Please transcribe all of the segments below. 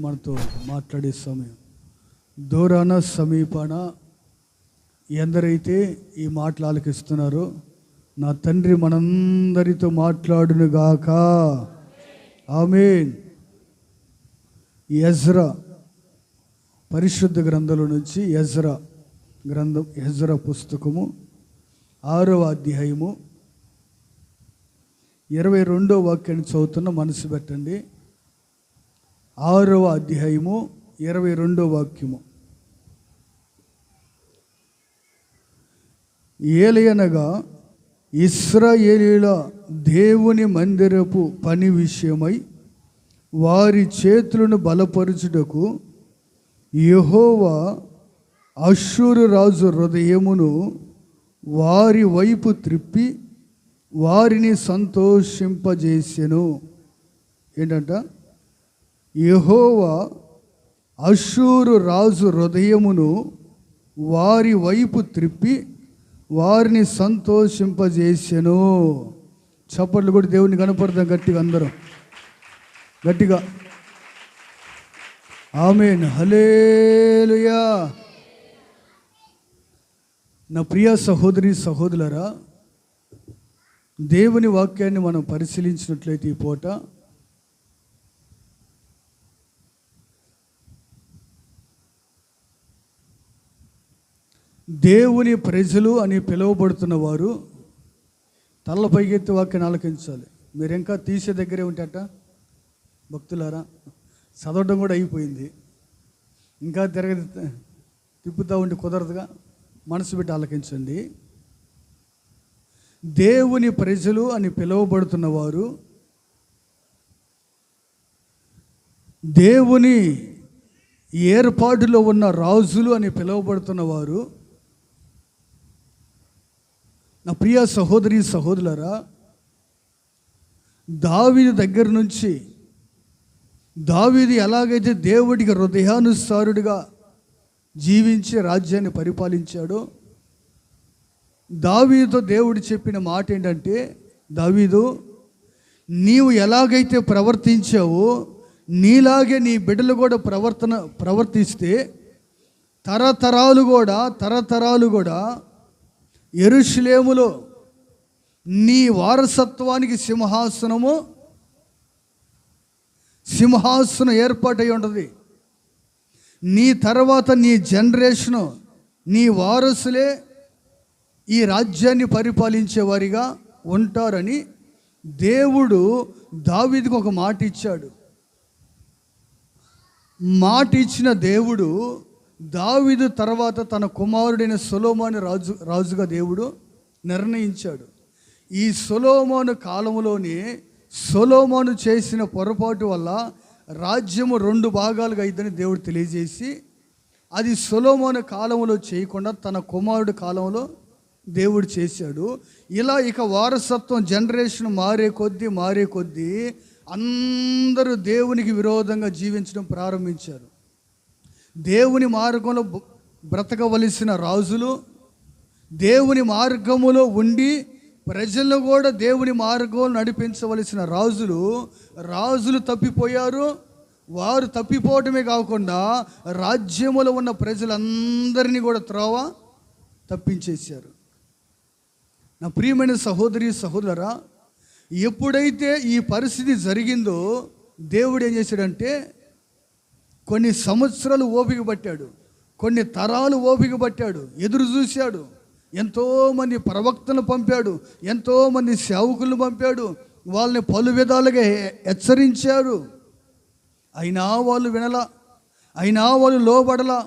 మనతో మాట్లాడే సమయం దూరాన సమీపాన ఎందరైతే ఈ మాటలు ఆలకిస్తున్నారో నా తండ్రి మనందరితో మాట్లాడునుగాక. ఆమేన్. ఎజ్రా పరిశుద్ధ గ్రంథంలో నుంచి ఎజ్రా పుస్తకము 6వ అధ్యాయము 22వ వాక్యాన్ని చదువుతున్న మనసు పెట్టండి. 6వ అధ్యాయము 22వ వాక్యము. ఏలయనగా ఇశ్రాయేలీయుల దేవుని మందిరపు పని విషయమై వారి చేతులను బలపరుచుటకు యెహోవా అష్షూరు రాజు హృదయమును వారి వైపు త్రిప్పి వారిని సంతోషింపజేసెను. ఏంటంట? యెహోవా అష్షూరు రాజు హృదయమును వారి వైపు త్రిప్పి వారిని సంతోషింపజేసెను. చప్పట్లు కూడా దేవుని కనపడతాం గట్టిగా, అందరం గట్టిగా. ఆమేన్. హల్లెలూయా. నా ప్రియ సహోదరి సహోదరులారా, దేవుని వాక్యాన్ని మనం పరిశీలించినట్లయితే ఈ పూట దేవుని ప్రజలు అని పిలువబడుతున్న వారు తల్ల పైకెత్తి వాక్యాన్ని ఆలకించాలి. మీరు ఇంకా తీసే దగ్గరే ఉంటేట భక్తులారా, చదవడం కూడా అయిపోయింది, ఇంకా తిప్పుతూ ఉండి కుదరదుగా. మనసు పెట్టి ఆలకించండి. దేవుని ప్రజలు అని పిలువబడుతున్న వారు దేవుని ఏర్పాటులో ఉన్న రాజులు అని పిలువబడుతున్న వారు. నా ప్రియ సహోదరి సహోదరులారా, దావీదు దగ్గర నుంచి దావీదు ఎలాగైతే దేవుడికి హృదయానుసారుడిగా జీవించి రాజ్యాన్ని పరిపాలించాడో, దావీదుతో దేవుడు చెప్పిన మాట ఏంటంటే, దావీదు నీవు ఎలాగైతే ప్రవర్తించావో నీలాగే నీ బిడ్డలు కూడా ప్రవర్తిస్తే తరతరాలు కూడా యెరూషలేములో నీ వారసత్వానికి సింహాసనం ఏర్పాటై ఉంటుంది. నీ తర్వాత నీ జనరేషను, నీ వారసులే ఈ రాజ్యాన్ని పరిపాలించేవారిగా ఉంటారని దేవుడు దావీదుకు ఒక మాట ఇచ్చాడు. మాట ఇచ్చిన దేవుడు దావీదు తర్వాత తన కుమారుడైన సొలొమోను రాజుగా దేవుడు నిర్ణయించాడు. ఈ సొలొమోను కాలంలోనే సొలొమోను చేసిన పొరపాటు వల్ల రాజ్యము 2 భాగాలుగా అయిందని దేవుడు తెలియజేసి, అది సొలొమోను కాలంలో చేయకుండా తన కుమారుడు కాలంలో దేవుడు చేశాడు. ఇలా ఇక వారసత్వం జనరేషన్ మారే కొద్దీ అందరూ దేవునికి విరోధంగా జీవించడం ప్రారంభించారు. దేవుని మార్గంలో బ్రతకవలసిన రాజులు, దేవుని మార్గములో ఉండి ప్రజలను కూడా దేవుని మార్గంలో నడిపించవలసిన రాజులు తప్పిపోయారు. వారు తప్పిపోవటమే కాకుండా రాజ్యములో ఉన్న ప్రజలందరినీ కూడా త్రోవ తప్పించేశారు. నా ప్రియమైన సహోదరి సహోదరా, ఎప్పుడైతే ఈ పరిస్థితి జరిగిందో దేవుడు ఏం చేశాడంటే, కొన్ని సంవత్సరాలు ఓపిక పట్టాడు, కొన్ని తరాలు ఓపిక పట్టాడు, ఎదురు చూశాడు. ఎంతోమంది ప్రవక్తలను పంపాడు, ఎంతోమంది సేవకులను పంపాడు, వాళ్ళని పలు విధాలుగా హెచ్చరించారు. అయినా వాళ్ళు వినలా, అయినా వాళ్ళు లోబడలా.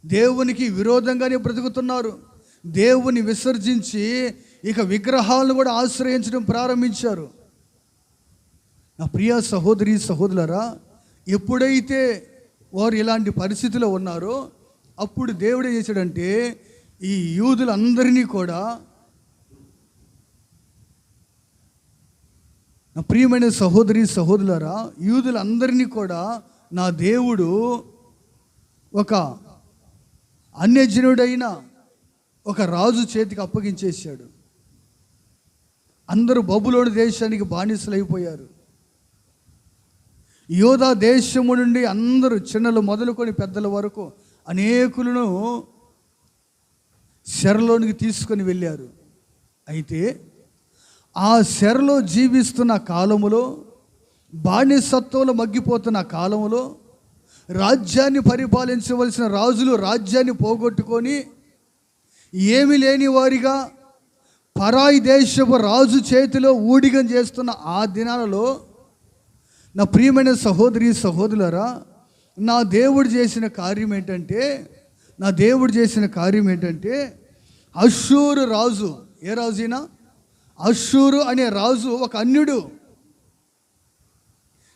దేవునికి విరోధంగానే బ్రతుకుతున్నారు. దేవుని విసర్జించి ఇక విగ్రహాలను కూడా ఆశ్రయించడం ప్రారంభించారు. నా ప్రియ సహోదరి సహోదరులారా, ఎప్పుడైతే వారు ఇలాంటి పరిస్థితిలో ఉన్నారో అప్పుడు దేవుడు ఏం చేశాడంటే, ఈ యూదులందరినీ కూడా, నా ప్రియమైన సహోదరి సహోదరులారా, యూదులందరినీ కూడా నా దేవుడు ఒక అన్యజనుడైన ఒక రాజు చేతికి అప్పగించేశాడు. అందరూ బబులోను దేశానికి బానిసలైపోయారు. యోధా దేశము నుండి అందరూ చిన్నలు మొదలుకొని పెద్దల వరకు అనేకులను చెరలోనికి తీసుకొని వెళ్ళారు. అయితే ఆ చెరలో జీవిస్తున్న కాలములో, బానిసత్వంలో మగ్గిపోతున్న కాలములో రాజ్యాన్ని పరిపాలించవలసిన రాజులు రాజ్యాన్ని పోగొట్టుకొని ఏమి లేని వారిగా పరాయి దేశపు రాజు చేతిలో ఊడిగం చేస్తున్న ఆ దినాలలో నా ప్రియమైన సహోదరి సహోదరులారా, నా దేవుడు చేసిన కార్యం ఏంటంటే అష్షూరు రాజు, ఏ రాజైనా, అష్షూరు అనే రాజు ఒక అన్యుడు,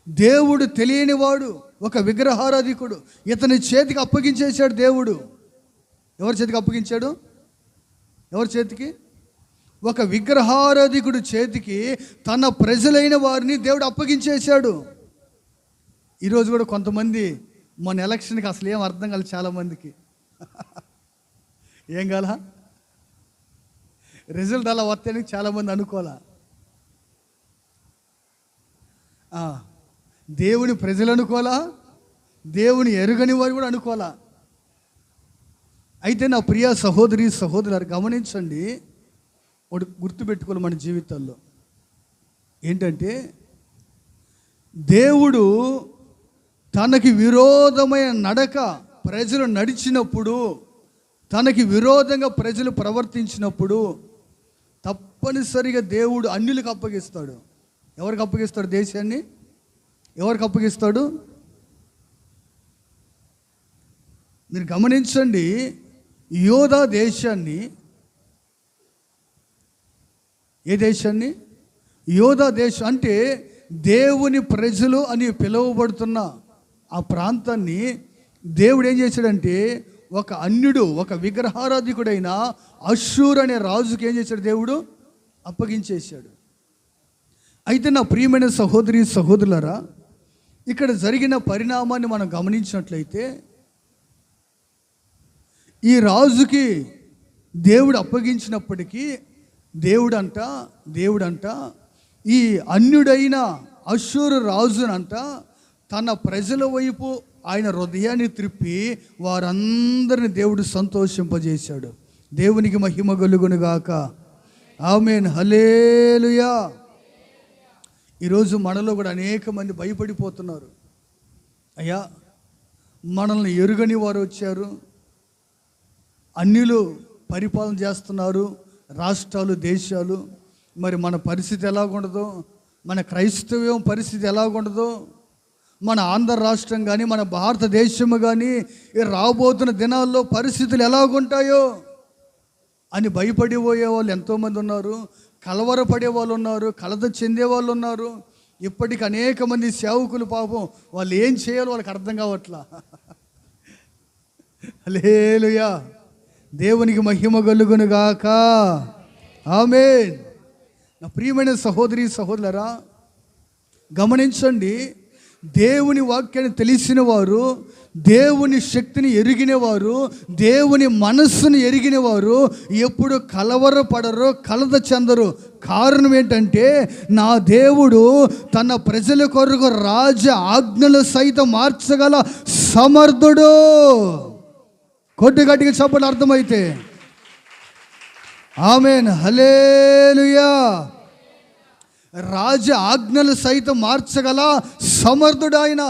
దేవుడు తెలియనివాడు, ఒక విగ్రహారాధికుడు. ఇతని చేతికి అప్పగించేశాడు దేవుడు. ఎవరి చేతికి అప్పగించాడు? ఎవరి చేతికి? ఒక విగ్రహారాధికుడు చేతికి తన ప్రజలైన వారిని దేవుడు అప్పగించేశాడు. ఈరోజు కూడా కొంతమంది మన ఎలక్షన్కి అసలు ఏం అర్థం కాదు చాలామందికి. ఏం కాల రిజల్ట్ అలా వస్తాయని చాలామంది అనుకోవాలా. దేవుని ప్రజలు అనుకోవాలా, దేవుని ఎరుగని వారు కూడా అనుకోవాలా. అయితే నా ప్రియ సహోదరి సహోదరులు గమనించండి, ఒకటి గుర్తుపెట్టుకోవాలి మన జీవితాల్లో ఏంటంటే, దేవుడు తనకి విరోధమైన నడక ప్రజలు నడిచినప్పుడు, తనకి విరోధంగా ప్రజలు ప్రవర్తించినప్పుడు తప్పనిసరిగా దేవుడు అన్యులకు అప్పగిస్తాడు. ఎవరికి అప్పగిస్తాడు? దేశాన్ని ఎవరికి అప్పగిస్తాడు? మీరు గమనించండి, యోధా దేశాన్ని, ఏ దేశాన్ని? యోధా దేశం అంటే దేవుని ప్రజలు అని పిలువబడుతున్న ఆ ప్రాంతాన్ని దేవుడు ఏం చేశాడంటే, ఒక అన్యుడు, ఒక విగ్రహారాధికుడైన అష్షూర్ అనే రాజుకి ఏం చేశాడు? దేవుడు అప్పగించేశాడు. అయితే నా ప్రియమైన సహోదరి సహోదరులారా, ఇక్కడ జరిగిన పరిణామాన్ని మనం గమనించినట్లయితే, ఈ రాజుకి దేవుడు అప్పగించినప్పటికీ దేవుడంట ఈ అన్యుడైన అష్షూరు రాజునంట తన ప్రజల వైపు ఆయన హృదయాన్ని త్రిప్పి వారందరిని దేవుడు సంతోషింపజేశాడు. దేవునికి మహిమ కలుగునుగాక. ఆమేన్, హల్లెలూయా. ఈరోజు మనలో కూడా అనేక మంది భయపడిపోతున్నారు. అయ్యా, మనల్ని ఎరుగని వారు వచ్చారు, అన్యులు పరిపాలన చేస్తున్నారు, రాష్ట్రాలు, దేశాలు. మరి మన పరిస్థితి ఎలాగుండదో, మన క్రైస్తవ్యం పరిస్థితి ఎలాగుండదో, మన ఆంధ్ర రాష్ట్రం కానీ మన భారతదేశము కానీ రాబోతున్న దినాల్లో పరిస్థితులు ఎలాగుంటాయో అని భయపడిపోయే వాళ్ళు ఎంతోమంది ఉన్నారు, కలవరపడే వాళ్ళు ఉన్నారు, కలత చెందే వాళ్ళు ఉన్నారు. ఇప్పటికి అనేక మంది సేవకులు పాపం వాళ్ళు ఏం చేయాలో వాళ్ళకి అర్థం కావట్లా. హల్లెలూయా. దేవునికి మహిమ కలుగునుగాక. ఆమేన్. నా ప్రియమైన సహోదరి సహోదరులారా, గమనించండి, దేవుని వాక్యాన్ని తెలిసిన వారు, దేవుని శక్తిని ఎరిగిన వారు, దేవుని మనస్సును ఎరిగిన వారు ఎప్పుడు కలవరపడరు, కలత చెందరు. కారణం ఏంటంటే, నా దేవుడు తన ప్రజల కొరకు రాజ ఆజ్ఞలు సైతం మార్చగల సమర్థుడు. కొద్ది గట్టిగా చెప్పండి అర్థమైతే. ఆమేన్, హల్లెలూయా. రాజ ఆజ్ఞలు సైతం మార్చగల సమర్థుడు ఆయన.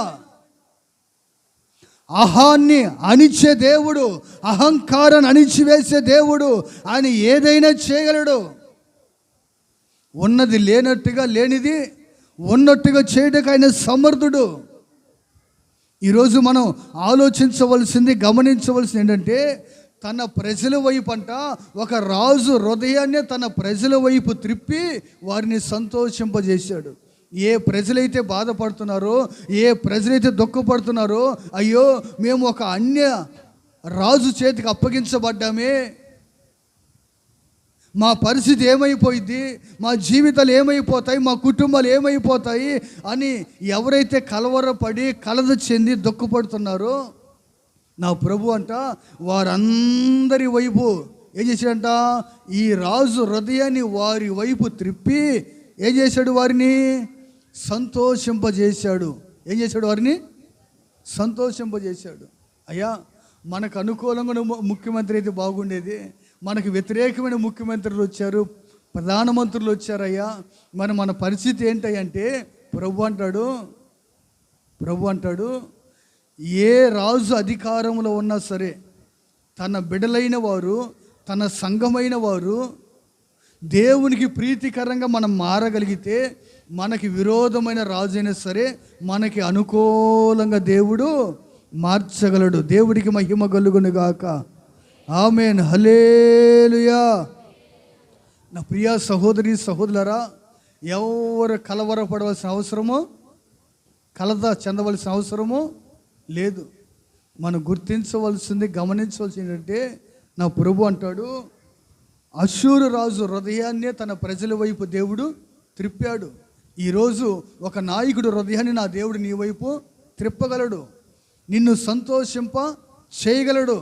అహాన్ని అణిచే దేవుడు, అహంకారాన్ని అణిచివేసే దేవుడు. ఆయన ఏదైనా చేయగలడు. ఉన్నది లేనట్టుగా, లేనిది ఉన్నట్టుగా చేయడానికి ఆయన సమర్థుడు. ఈరోజు మనం ఆలోచించవలసింది, గమనించవలసింది ఏంటంటే, తన ప్రజల వైపు అంట ఒక రాజు హృదయాన్ని తన ప్రజల వైపు త్రిప్పి వారిని సంతోషింపజేశాడు. ఏ ప్రజలైతే బాధపడుతున్నారో, ఏ ప్రజలైతే దుఃఖపడుతున్నారో, అయ్యో మేము ఒక అన్య రాజు చేతికి అప్పగించబడ్డామే, మా పరిస్థితి ఏమైపోయింది, మా జీవితాలు ఏమైపోతాయి, మా కుటుంబాలు ఏమైపోతాయి అని ఎవరైతే కలవరపడి కలత చెంది దుఃఖపడుతున్నారో, నా ప్రభు అంట వారందరి వైపు ఏం చేశాడంట, ఈ రాజు హృదయాన్ని వారి వైపు త్రిప్పి ఏం చేశాడు, వారిని సంతోషింపజేశాడు. ఏం చేశాడు? వారిని సంతోషింపజేశాడు. అయ్యా, మనకు అనుకూలంగా ముఖ్యమంత్రి అయితే బాగుండేది, మనకు వ్యతిరేకమైన ముఖ్యమంత్రులు వచ్చారు, ప్రధానమంత్రులు వచ్చారయ్యా, మరి మన పరిస్థితి ఏంటంటే ప్రభు అంటాడు ఏ రాజు అధికారంలో ఉన్నా సరే తన బిడ్డలైన వారు, తన సంఘమైన వారు దేవునికి ప్రీతికరంగా మనం మారగలిగితే మనకి విరోధమైన రాజు అయినా సరే మనకి అనుకూలంగా దేవుడు మార్చగలడు. దేవుడికి మహిమ కలుగును గాక. ఆమేన్, హల్లెలూయా. నా ప్రియ సహోదరి సహోదరులారా, ఎవరు కలవరపడవలసిన అవసరమో, కలత చెందవలసిన అవసరమో లేదు. మనం గుర్తించవలసింది, గమనించవలసింది ఏంటంటే, నా ప్రభు అంటాడు, అష్షూరు రాజు హృదయాన్నే తన ప్రజల వైపు దేవుడు త్రిప్పాడు. ఈరోజు ఒక నాయకుడు హృదయాన్ని నా దేవుడు నీ వైపు త్రిప్పగలడు, నిన్ను సంతోషింప చేయగలడు.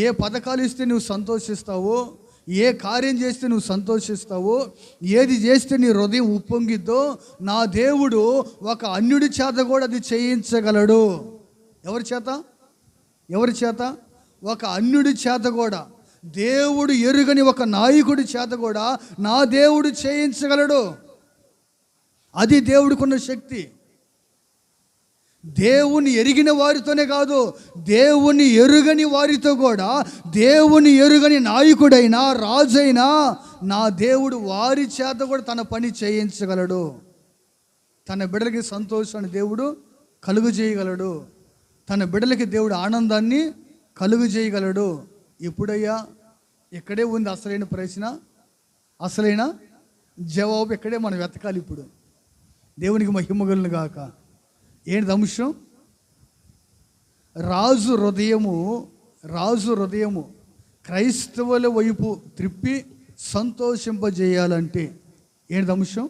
ఏ పథకాలు ఇస్తే నువ్వు సంతోషిస్తావో, ఏ కార్యం చేస్తే నువ్వు సంతోషిస్తావో, ఏది చేస్తే నీ హృదయం ఉప్పొంగిద్దో, నా దేవుడు ఒక అన్యుడి చేత కూడా అది చేయించగలడు. ఎవరి చేత? ఒక అన్యుడి చేత కూడా, దేవుడు ఎరుగని ఒక నాయకుడి చేత కూడా నా దేవుడు చేయించగలడు. అది దేవుడికున్న శక్తి. దేవుని ఎరిగిన వారితోనే కాదు, దేవుని ఎరుగని వారితో కూడా, దేవుని ఎరుగని నాయకుడైనా రాజైనా నా దేవుడు వారి చేత కూడా తన పని చేయించగలడు. తన బిడ్డలకి సంతోషాన్ని దేవుడు కలుగు చేయగలడు. తన బిడ్డలకి దేవుడు ఆనందాన్ని కలుగు చేయగలడు. ఎప్పుడయ్యా? ఇక్కడే ఉంది అసలైన ప్రశ్న, అసలైన జవాబు ఇక్కడే మనం వెతకాలి. ఇప్పుడు దేవునికి మహిమ కలుగును గాక. ఏంటి అంశం? రాజు హృదయము క్రైస్తవుల వైపు త్రిప్పి సంతోషింపజేయాలంటే ఏంటి అంశం?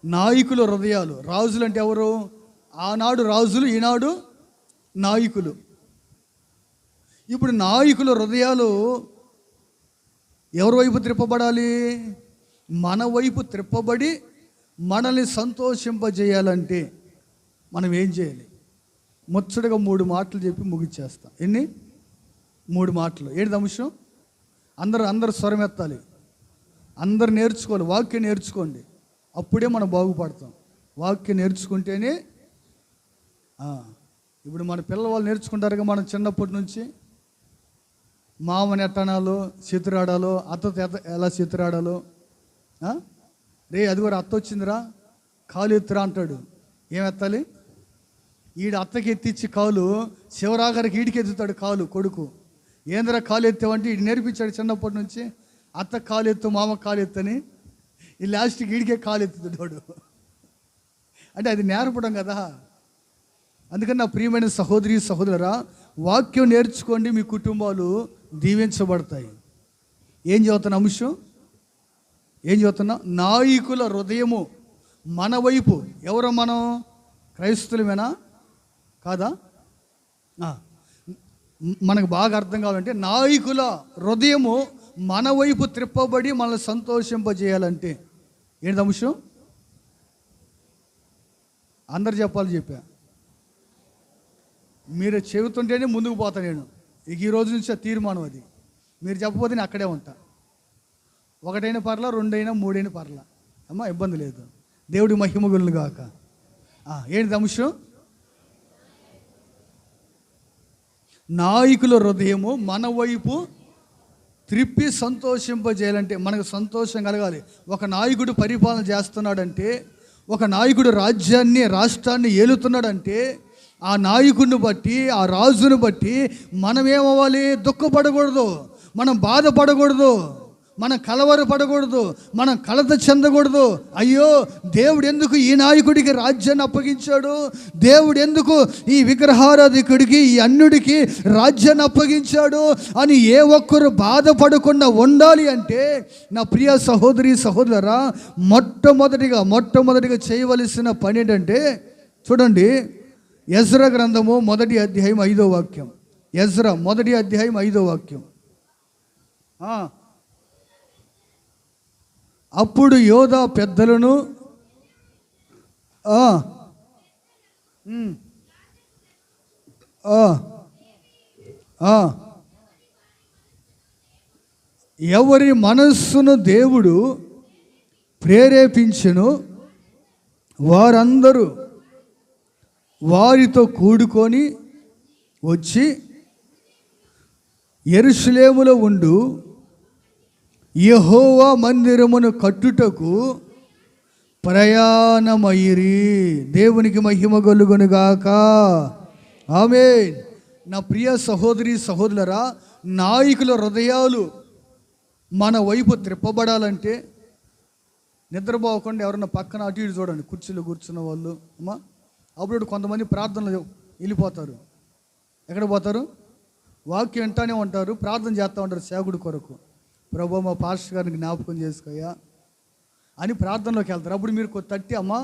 నాయకుల హృదయాలు. రాజులు అంటే ఎవరు? ఆనాడు రాజులు, ఈనాడు నాయకులు. ఇప్పుడు నాయకుల హృదయాలు ఎవరి వైపు త్రిప్పబడాలి? మన వైపు త్రిప్పబడి మనల్ని సంతోషింపజేయాలంటే మనం ఏం చేయాలి? ముచ్చటగా 3 మాటలు చెప్పి ముగిచ్చేస్తాం. ఎన్ని? 3 మాటలు. ఏంటి అంశం? అందరూ స్వరం ఎత్తాలి, అందరు నేర్చుకోవాలి. వాక్యం నేర్చుకోండి, అప్పుడే మనం బాగుపడతాం. వాక్యం నేర్చుకుంటేనే. ఇప్పుడు మన పిల్లవాళ్ళు నేర్చుకుంటారుగా, మనం చిన్నప్పటి నుంచి మామని ఎట్టనాలో, చేతురాడాలో, అత్తతో ఎలా చేతురాడాలో. రే అది కూడా అత్త వచ్చిందిరా, కాలు ఎత్తురా అంటాడు. ఏం ఎత్తాలి? అత్తకి ఎత్తిచ్చి కాలు, శివరాగారికి ఈడికి ఎత్తుతాడు కాలు కొడుకు. ఏంద్రా కాలు ఎత్తావంటే ఈడు నేర్పించాడు చిన్నప్పటి నుంచి. అత్త కాలు ఎత్తు, మామ కాలు ఎత్తని. ఈ లాస్ట్కి ఈడికే కాలు ఎత్తుతాడు. అంటే అది నేర్పడం కదా. అందుకని నా ప్రియమైన సహోదరి సహోదరురా, వాక్యం నేర్చుకోండి, మీ కుటుంబాలు దీవించబడతాయి. ఏం చదువుతున్న అంశం? ఏం చదువుతున్నా? నాయకుల హృదయము మన వైపు. ఎవరో మనం క్రైస్తవులమేనా కాదా? మనకు బాగా అర్థం కావాలంటే, నాయకుల హృదయము మన వైపు త్రిప్పబడి మనల్ని సంతోషింపజేయాలంటే ఏంటి అంశం? అందరు చెప్పా. మీరు చెబుతుంటేనే ముందుకు పోతా నేను. ఈ రోజు నుంచి ఆ తీర్మానం అది. మీరు చెప్పకపోతే నేను అక్కడే ఉంటా. 1 పర్లా, 2 3 పర్లా, అమ్మా ఇబ్బంది లేదు. దేవుడి మహిమ కలుగును గాక. ఏంటి అంశం? నాయకుల హృదయము మన వైపు త్రిప్పి సంతోషింపజేయాలంటే మనకు సంతోషం కలగాలి. ఒక నాయకుడు పరిపాలన చేస్తున్నాడంటే, ఒక నాయకుడు రాష్ట్రాన్ని ఏలుతున్నాడంటే, ఆ నాయకుడిని బట్టి, ఆ రాజును బట్టి మనం ఏమవ్వాలి? దుఃఖపడకూడదు, మనం బాధపడకూడదు, మనం కలవరపడకూడదు, మనం కలత చెందకూడదు. అయ్యో, దేవుడు ఎందుకు ఈ నాయకుడికి రాజ్యాన్ని అప్పగించాడు? దేవుడు ఎందుకు ఈ విగ్రహారాధికుడికి, ఈ అన్యుడికి రాజ్యాన్ని అప్పగించాడు అని ఏ ఒక్కరు బాధపడకుండా ఉండాలి అంటే, నా ప్రియ సహోదరి సహోదరురా, మొట్టమొదటిగా చేయవలసిన పని ఏంటంటే, చూడండి, ఎజ్రా గ్రంథము 1వ అధ్యాయం 5వ వాక్యం. ఎజ్రా 1వ అధ్యాయం 5వ వాక్యం. అప్పుడు యోధా పెద్దలను ఎవరి మనస్సును దేవుడు ప్రేరేపించెను వారందరూ వారితో కూడుకొని వచ్చి యెరూషలేములో ఉండు యెహోవా మందిరమును కట్టుటకు ప్రయాణమయ్యిరి. దేవునికి మహిమ కలుగునుగాక. ఆమేన్. నా ప్రియ సహోదరి సహోదరులారా, నాయకుల హృదయాలు మన వైపు త్రిప్పబడాలంటే నిద్రపోకుండా ఎవరన్నా పక్కన అటు ఇటు చూడండి, కుర్చీలో కూర్చున్న వాళ్ళు అమ్మా. అప్పుడు కొంతమంది ప్రార్థనలు వెళ్ళిపోతారు. ఎక్కడ పోతారు? వాక్యం వింటానే ఉంటారు, ప్రార్థన చేస్తూ ఉంటారు సేవకుడి కొరకు. ప్రభు మా పాస్టర్ గారిని జ్ఞాపకం చేసుకోయా అని ప్రార్థనలోకి వెళ్తారు. అప్పుడు మీరు తట్టి అమ్మా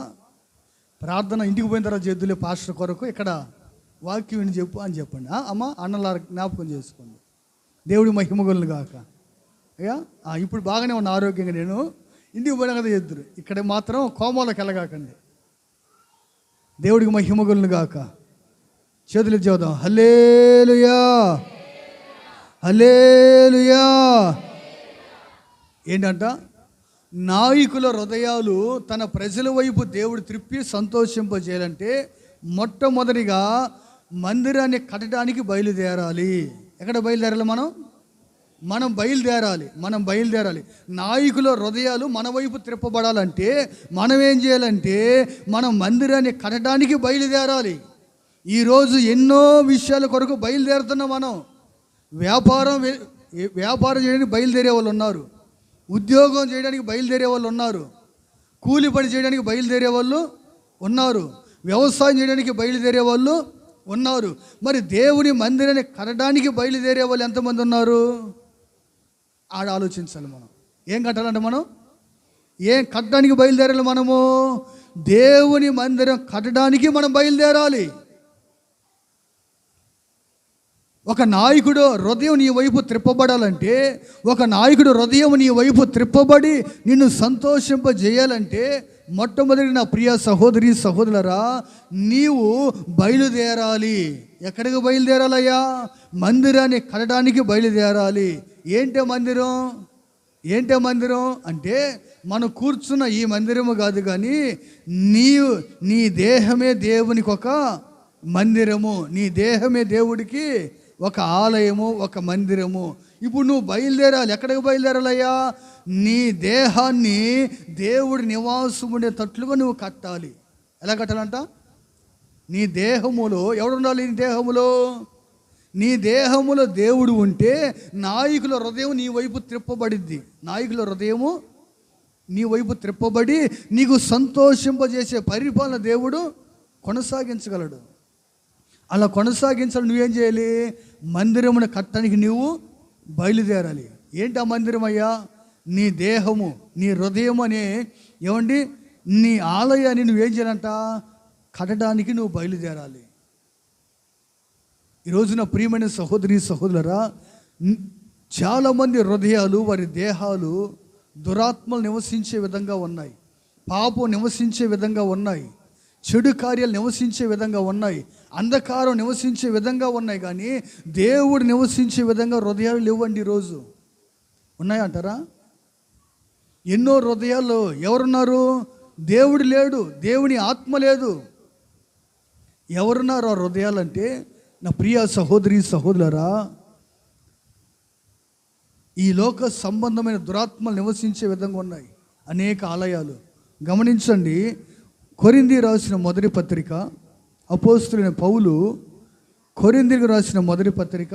ప్రార్థన ఇంటికి పోయిన తర్వాత చేద్దులే పాస్టర్ కొరకు, ఇక్కడ వాక్యం విని చెప్పు అని చెప్పండి. అమ్మ అన్నలా జ్ఞాపకం చేసుకోండి. దేవుడి మహిమగలను గాక. అయ్యా ఇప్పుడు బాగానే ఉన్న ఆరోగ్యంగా, నేను ఇంటికి పోయినా కదా ఎద్దురు, ఇక్కడ మాత్రం కోమాలోకి వెళ్ళగాకండి. దేవుడికి మహిమగలను గాక. చేతులు చూద్దాం. హల్లెలూయా హల్లెలూయా. ఏంటంట? నాయకుల హృదయాలు తన ప్రజల వైపు దేవుడు త్రిప్పి సంతోషింపజేయాలంటే మొట్టమొదటిగా మందిరాన్ని కట్టడానికి బయలుదేరాలి. ఎక్కడ బయలుదేరాలి? మనం బయలుదేరాలి. నాయకుల హృదయాలు మన వైపు త్రిప్పబడాలంటే మనం ఏం చేయాలంటే మనం మందిరాన్ని కట్టడానికి బయలుదేరాలి. ఈరోజు ఎన్నో విషయాల కొరకు బయలుదేరుతున్నాం. మనం వ్యాపారం చేయడానికి బయలుదేరే వాళ్ళు ఉన్నారు, ఉద్యోగం చేయడానికి బయలుదేరే వాళ్ళు ఉన్నారు, కూలి పని చేయడానికి బయలుదేరే వాళ్ళు ఉన్నారు, వ్యవసాయం చేయడానికి బయలుదేరే వాళ్ళు ఉన్నారు. మరి దేవుని మందిరాన్ని కట్టడానికి బయలుదేరే వాళ్ళు ఎంతమంది ఉన్నారు? ఆడ ఆలోచించాలి. మనం ఏం కట్టాలంటే ఏం కట్టడానికి బయలుదేరాలి? మనము దేవుని మందిరం కట్టడానికి మనం బయలుదేరాలి. ఒక నాయకుడు హృదయం నీ వైపు త్రిప్పబడాలంటే, ఒక నాయకుడు హృదయం నీ వైపు త్రిప్పబడి నిన్ను సంతోషింపజేయాలంటే మొట్టమొదటి నా ప్రియ సహోదరి సహోదరులారా, నీవు బయలుదేరాలి. ఎక్కడికి బయలుదేరాలయ్యా? మందిరాన్ని కట్టడానికి బయలుదేరాలి. ఏంటే మందిరం అంటే మనం కూర్చున్న ఈ మందిరము కాదు, కానీ నీ దేహమే దేవునికి ఒక మందిరము, నీ దేహమే దేవుడికి ఒక ఆలయము, ఒక మందిరము. ఇప్పుడు నువ్వు బయలుదేరాలి. ఎక్కడికి బయలుదేరాలయ్యా? నీ దేహాన్ని దేవుడి నివాసం ఉండేటట్లుగా నువ్వు కట్టాలి. ఎలా కట్టాలంట? నీ దేహములో ఎవడు ఉండాలి? నీ దేహములో దేవుడు ఉంటే నాయకుల హృదయం నీ వైపు త్రిప్పబడిద్ది. నాయకుల హృదయము నీ వైపు త్రిప్పబడి నీకు సంతోషింపజేసే పరిపాలన దేవుడు కొనసాగించగలడు. అలా కొనసాగించాలి. నువ్వేం చేయాలి? మందిరమును కట్టడానికి నువ్వు బయలుదేరాలి. ఏంటి ఆ మందిరం అయ్యా? నీ దేహము, నీ హృదయం అనే నీ ఆలయాన్ని నువ్వేం చేయాలంట? కట్టడానికి నువ్వు బయలుదేరాలి. ఈరోజున ప్రియమైన సహోదరి సహోదరులారా, చాలామంది హృదయాలు, వారి దేహాలు దురాత్మలు నివసించే విధంగా ఉన్నాయి, పాపం నివసించే విధంగా ఉన్నాయి, చెడు కార్యాలు నివసించే విధంగా ఉన్నాయి, అంధకారం నివసించే విధంగా ఉన్నాయి. కానీ దేవుడు నివసించే విధంగా హృదయాలు లేవండి. ఈరోజు ఉన్నాయంటారా? ఎన్నో హృదయాల్లో ఎవరున్నారు? దేవుడు లేడు, దేవుని ఆత్మ లేదు. ఎవరున్నారు ఆ హృదయాలంటే నా ప్రియ సహోదరి సహోదరులారా, ఈ లోక సంబంధమైన దురాత్మలు నివసించే విధంగా ఉన్నాయి అనేక ఆలయాలు. గమనించండి, కొరింథీ రాసిన మొదటి పత్రిక, అపోస్తులైన పౌలు కొరింథీకి రాసిన మొదటి పత్రిక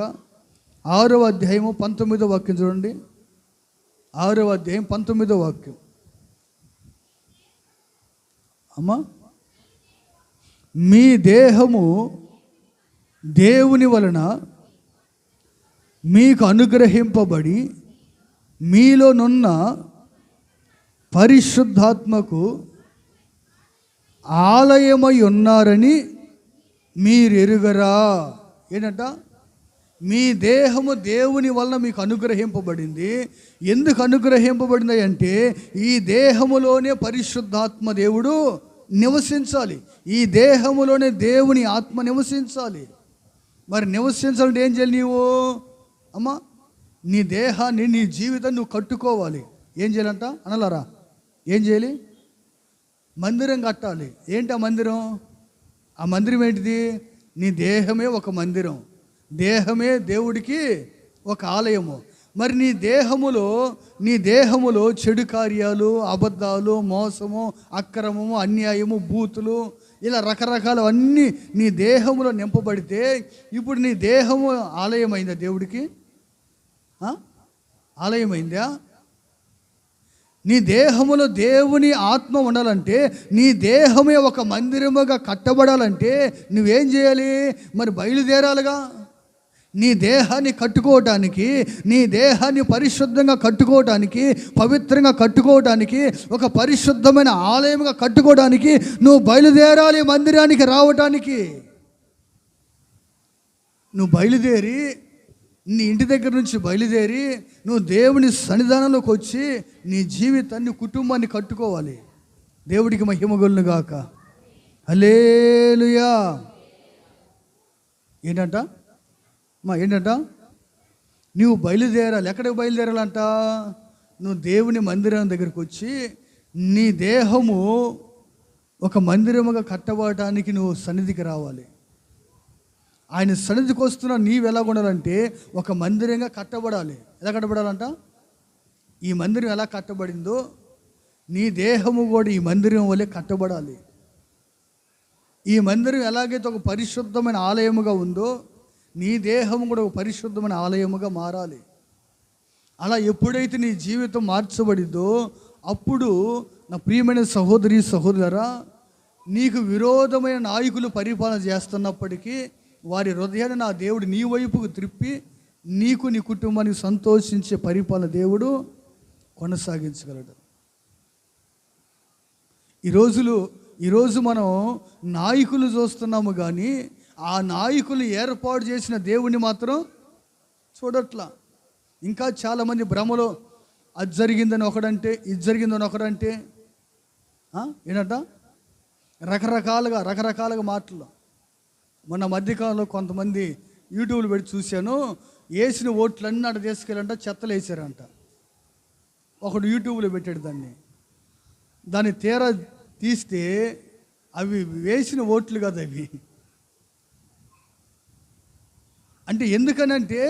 6వ అధ్యాయము 19వ వాక్యం చూడండి. 6వ అధ్యాయం 19వ వాక్యం. అమ్మా, మీ దేహము దేవుని వలన మీకు అనుగ్రహింపబడి మీలోనున్న పరిశుద్ధాత్మకు ఆలయమై ఉన్నారని మీరు ఎరుగరా? ఏంటంట? మీ దేహము దేవుని వలన మీకు అనుగ్రహింపబడింది. ఎందుకు అనుగ్రహింపబడింది అంటే ఈ దేహములోనే పరిశుద్ధాత్మ దేవుడు నివసించాలి. ఈ దేహములోనే దేవుని ఆత్మ నివసించాలి. మరి నివసించాలంటే ఏం చేయాలి? నీవు అమ్మా నీ దేహాన్ని, నీ జీవితాన్ని నువ్వు కట్టుకోవాలి. ఏం చేయాలంట అనలారా? ఏం చేయాలి? మందిరం కట్టాలి. ఏంటి ఆ మందిరం? ఆ మందిరం ఏంటిది? నీ దేహమే ఒక మందిరం. దేహమే దేవుడికి ఒక ఆలయము. మరి నీ దేహములో చెడు కార్యాలు, అబద్ధాలు, మోసము, అక్రమము, అన్యాయము, బూతులు, ఇలా రకరకాలు అన్నీ నీ దేహములో నింపబడితే ఇప్పుడు నీ దేహము ఆలయమైందా? దేవుడికి ఆలయమైందా? నీ దేహములో దేవుని ఆత్మ ఉండాలంటే, నీ దేహమే ఒక మందిరముగా కట్టబడాలంటే నువ్వేం చేయాలి? మరి బయలుదేరాలిగా. నీ దేహాన్ని కట్టుకోవటానికి, నీ దేహాన్ని పరిశుద్ధంగా కట్టుకోవటానికి, పవిత్రంగా కట్టుకోవటానికి, ఒక పరిశుద్ధమైన ఆలయంగా కట్టుకోవడానికి నువ్వు బయలుదేరాలి. మందిరానికి రావటానికి నువ్వు బయలుదేరి, నీ ఇంటి దగ్గర నుంచి బయలుదేరి నువ్వు దేవుని సన్నిధానంలోకి వచ్చి నీ జీవితాన్ని, కుటుంబాన్ని కట్టుకోవాలి. దేవుడికి మహిమ కలుగును గాక. హల్లెలూయా. ఏంటంట నువ్వు బయలుదేరాలి. ఎక్కడికి బయలుదేరాలంట? నువ్వు దేవుని మందిరం దగ్గరికి వచ్చి నీ దేహము ఒక మందిరముగా కట్టబడటానికి నువ్వు సన్నిధికి రావాలి. ఆయన సన్నిధికి వస్తున్నా నీవు ఎలా ఉండాలంటే ఒక మందిరంగా కట్టబడాలి. ఎలా కట్టబడాలంట? ఈ మందిరం ఎలా కట్టబడిందో నీ దేహము కూడా ఈ మందిరం వల్లే కట్టబడాలి. ఈ మందిరం ఎలాగైతే ఒక పరిశుద్ధమైన ఆలయముగా ఉందో నీ దేహము కూడా ఒక పరిశుద్ధమైన ఆలయముగా మారాలి. అలా ఎప్పుడైతే నీ జీవితం మార్చబడిద్దో అప్పుడు నా ప్రియమైన సహోదరి సహోదరులారా, నీకు విరోధమైన నాయకులు పరిపాలన చేస్తున్నప్పటికీ వారి హృదయాన్ని నా దేవుడు నీ వైపుకు త్రిప్పి నీకు, నీ కుటుంబానికి సంతోషించే పరిపాలన దేవుడు కొనసాగించగలడు. ఈరోజు మనం నాయకులు చూస్తున్నాము, కానీ ఆ నాయకులు ఏర్పాటు చేసిన దేవుణ్ణి మాత్రం చూడట్లా. ఇంకా చాలామంది భ్రమలో అది జరిగిందని ఒకడంటే, ఇది జరిగిందని ఒకడంటే, ఏంటంట రకరకాలుగా మాటలు. మొన్న మధ్యకాలంలో కొంతమంది యూట్యూబ్లో పెట్టి చూశాను. వేసిన ఓట్లన్నీ అక్కడ తీసుకెళ్ళంట చెత్తలు వేసారంట. ఒకడు యూట్యూబ్లో పెట్టాడు దాన్ని తీరా తీస్తే అవి వేసిన ఓట్లు కదా అవి. అంటే ఎందుకనంటే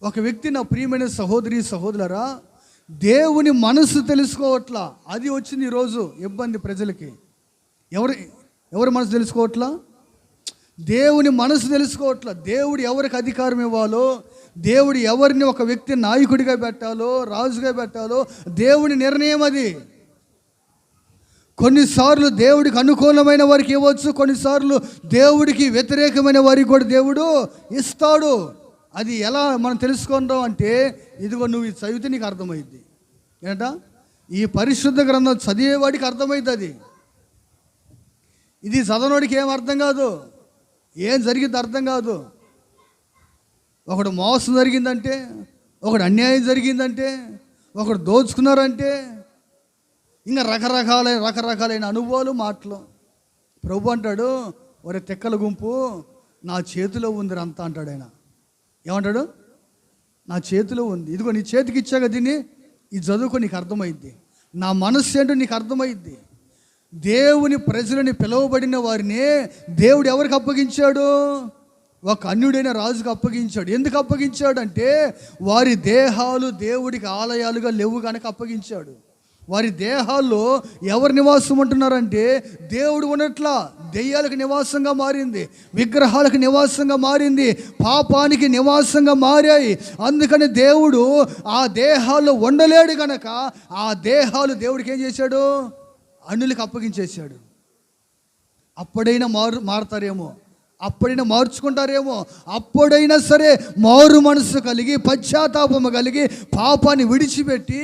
ఒక వ్యక్తి, నా ప్రియమైన సహోదరి సహోదరులారా, దేవుని మనసు తెలుసుకోవట్లా. అది వచ్చింది ఈరోజు ఇబ్బంది ప్రజలకి. ఎవరి మనసు తెలుసుకోవట్లా? దేవుని మనసు తెలుసుకోవట్లా. దేవుడు ఎవరికి అధికారం ఇవ్వాలో, దేవుడు ఎవరిని ఒక వ్యక్తి నాయకుడిగా పెట్టాలో, రాజుగా పెట్టాలో దేవుని నిర్ణయం అది. కొన్నిసార్లు దేవుడికి అనుకూలమైన వారికి ఇవ్వచ్చు, కొన్నిసార్లు దేవుడికి వ్యతిరేకమైన వారికి కూడా దేవుడు ఇస్తాడు. అది ఎలా మనం తెలుసుకుందాం అంటే, ఇదిగో నువ్వు ఇది చదివితే నీకు అర్థమైద్ది. ఏంట? ఈ పరిశుద్ధ గ్రంథం చదివేవాడికి అర్థమైద్ది. అది ఇది చదవనోడికి ఏం అర్థం కాదు, ఏం జరిగింది అర్థం కాదు. ఒకడు మోసం జరిగిందంటే, ఒకడు అన్యాయం జరిగిందంటే, ఒకడు దోచుకున్నారంటే, ఇంకా రకరకాలైన అనుభవాలు, మాటలు. ప్రభు అంటాడు, ఒరే తెక్కల గుంపు, నా చేతిలో ఉంది అంతా అంటాడు ఆయన. ఏమంటాడు? నా చేతిలో ఉంది, ఇదిగో నీ చేతికి ఇచ్చాక దీన్ని, ఇది చదువుకో, నీకు అర్థమైద్ది. నా మనస్సు ఏంటో నీకు అర్థమైద్ది. దేవుని ప్రజలని పిలువబడిన వారిని దేవుడు ఎవరికి అప్పగించాడు? ఒక అన్యుడైన రాజుకు అప్పగించాడు. ఎందుకు అప్పగించాడు అంటే, వారి దేహాలు దేవుడికి ఆలయాలుగా లేవు కనుక అప్పగించాడు. వారి దేహాల్లో ఎవరు నివాసం ఉంటున్నారంటే, దేవుడు ఉన్నట్లా దెయ్యాలకు నివాసంగా మారింది, విగ్రహాలకు నివాసంగా మారింది, పాపానికి నివాసంగా మారాయి. అందుకని దేవుడు ఆ దేహాల్లో ఉండలేడు కనుక ఆ దేహాలు దేవుడికి ఏం చేశాడు? అన్యులకు అప్పగించేశాడు. అప్పుడైనా మారుతారేమో, అప్పుడైనా మార్చుకుంటారేమో, అప్పుడైనా సరే మారు మనసు కలిగి, పశ్చాత్తాపము కలిగి, పాపాన్ని విడిచిపెట్టి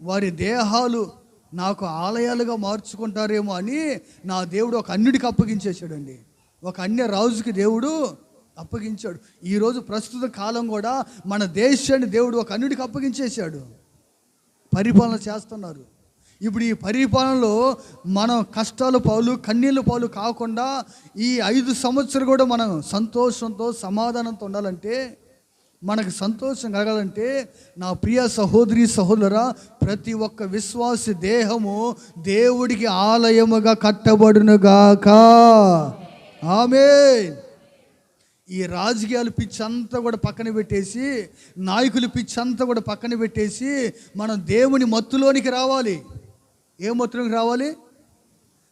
వారి దేహాలు నాకు ఆలయాలుగా మార్చుకుంటారేమో అని నా దేవుడు ఒక అన్యుడికి అప్పగించేశాడండి. ఒక అన్య రాజుకి దేవుడు అప్పగించాడు. ఈరోజు ప్రస్తుత కాలం కూడా మన దేశాన్ని దేవుడు ఒక అన్యుడికి అప్పగించేశాడు. పరిపాలన చేస్తున్నారు. ఇప్పుడు ఈ పరిపాలనలో మనం కష్టాల పాలు కన్నీళ్ళ పాలు కాకుండా ఈ 5 సంవత్సరాలు కూడా మనం సంతోషంతో సమాధానంతో ఉండాలంటే, మనకు సంతోషం కలగాలంటే, నా ప్రియ సహోదరి సహోదరా, ప్రతి ఒక్క విశ్వాసి దేహము దేవుడికి ఆలయముగా కట్టబడునుగాక. ఆమేన్. ఈ రాజకీయాలు పిచ్చి అంతా కూడా పక్కన పెట్టేసి, నాయకులు పిచ్చి అంతా కూడా పక్కన పెట్టేసి, మనం దేవుని మత్తులోనికి రావాలి. ఏ మత్తులోనికి రావాలి?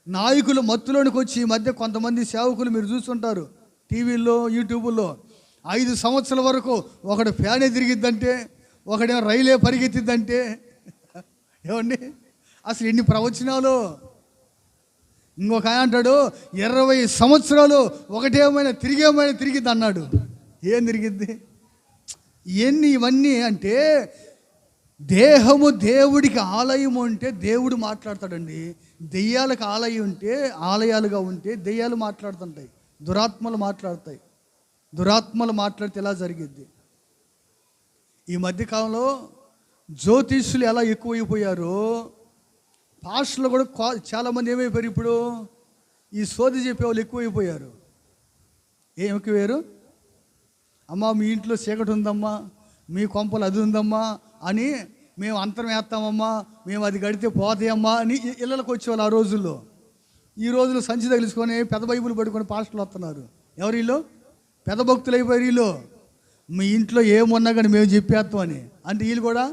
నాయకులు మత్తులోనికి వచ్చి ఈ మధ్య కొంతమంది సేవకులు మీరు చూస్తుంటారు టీవీల్లో, యూట్యూబుల్లో, 5 సంవత్సరాల వరకు ఒకడు ఫ్యానే తిరిగిద్దంటే, ఒకడేమో రైలే పరిగెత్తిద్దంటే, ఏమండి అసలు ఎన్ని ప్రవచనాలు. ఇంకొక ఆయన అంటాడు 20 సంవత్సరాలు ఒకటేమైనా తిరిగిద్ది అన్నాడు. ఏం తిరిగిద్ది? ఇవన్నీ అంటే దేహము దేవుడికి ఆలయము అంటే దేవుడు మాట్లాడతాడండి. దెయ్యాలకు ఆలయాలుగా ఉంటే దెయ్యాలు మాట్లాడుతుంటాయి, దురాత్మలు మాట్లాడతాయి. దురాత్మలు మాట్లాడితే ఎలా జరిగిద్ది? ఈ మధ్యకాలంలో జ్యోతిష్యులు ఎలా ఎక్కువైపోయారో, పాస్టర్లు కూడా చాలామంది ఏమైపోయారు. ఇప్పుడు ఈ సోది చెప్పేవాళ్ళు ఎక్కువైపోయారు. ఏం ఎక్కువయ్యారు? అమ్మా మీ ఇంట్లో చీకటి ఉందమ్మా, మీ కొంపలు అది ఉందమ్మా అని, మేము అంతరం వేస్తామమ్మా, మేము అది గడితే పోతాయమ్మా అని ఇళ్ళకి వచ్చేవాళ్ళు ఆ రోజుల్లో. ఈ రోజులు సంచి తగిలించుకొని పెద్ద బైబుల్ పట్టుకొని పాస్టర్లు వస్తున్నారు. ఎవరు వీళ్ళు? పెద్ద భక్తులు అయిపోయారు వీళ్ళు. మీ ఇంట్లో ఏమున్నా కానీ మేము చెప్పేస్తామని. అంటే వీళ్ళు కూడా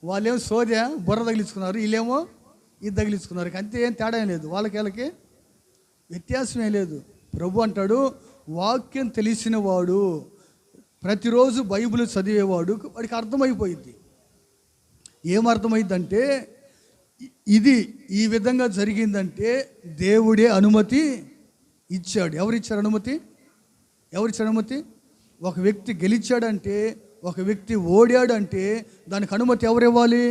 వాళ్ళేమో సోదే బుర్ర తగిలించుకున్నారు, వీళ్ళేమో ఇది తగిలించుకున్నారు. అంతే, ఏం తేడా ఏం లేదు, వీళ్ళకి వ్యత్యాసమే లేదు. ప్రభు అంటాడు, వాక్యం తెలిసిన వాడు, ప్రతిరోజు బైబిల్ చదివేవాడు, వాడికి అర్థమైపోయింది. ఏమర్థమైందంటే, ఇది ఈ విధంగా జరిగిందంటే దేవుడే అనుమతి ఇచ్చాడు. ఎవరిచ్చారు అనుమతి? ఒక వ్యక్తి గెలిచాడంటే, ఒక వ్యక్తి ఓడాడంటే దానికి అనుమతి ఎవరివ్వాలి?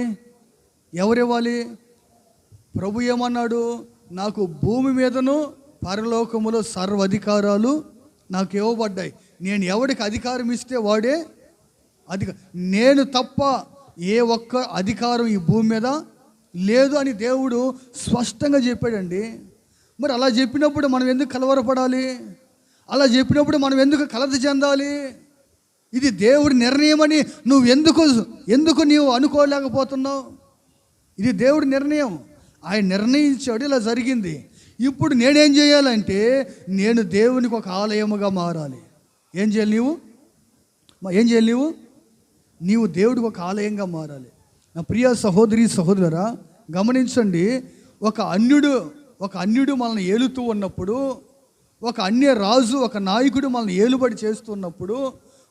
ప్రభు ఏమన్నాడు? నాకు భూమి మీదను పరలోకములో సర్వ అధికారాలు నాకు ఇవ్వబడ్డాయి. నేను ఎవడికి అధికారం ఇస్తే వాడే నేను తప్ప ఏ ఒక్క అధికారం ఈ భూమి మీద లేదు అని దేవుడు స్పష్టంగా చెప్పాడండి. మరి అలా చెప్పినప్పుడు మనం ఎందుకు కలవరపడాలి? అలా చెప్పినప్పుడు మనం ఎందుకు కలత చెందాలి? ఇది దేవుడి నిర్ణయం అని నువ్వు ఎందుకు నీవు అనుకోలేకపోతున్నావు? ఇది దేవుడి నిర్ణయం. ఆయన నిర్ణయించాడు, ఇలా జరిగింది. ఇప్పుడు నేనేం చేయాలంటే, నేను దేవునికి ఒక ఆలయముగా మారాలి. ఏం చేయాలి నీవు? నీవు దేవుడికి ఒక ఆలయంగా మారాలి. నా ప్రియ సహోదరి సహోదరురా, గమనించండి. ఒక అన్యుడు మనల్ని ఏలుతూ ఉన్నప్పుడు, ఒక అన్య రాజు, ఒక నాయకుడు మనల్ని ఏలుబడి చేస్తున్నప్పుడు,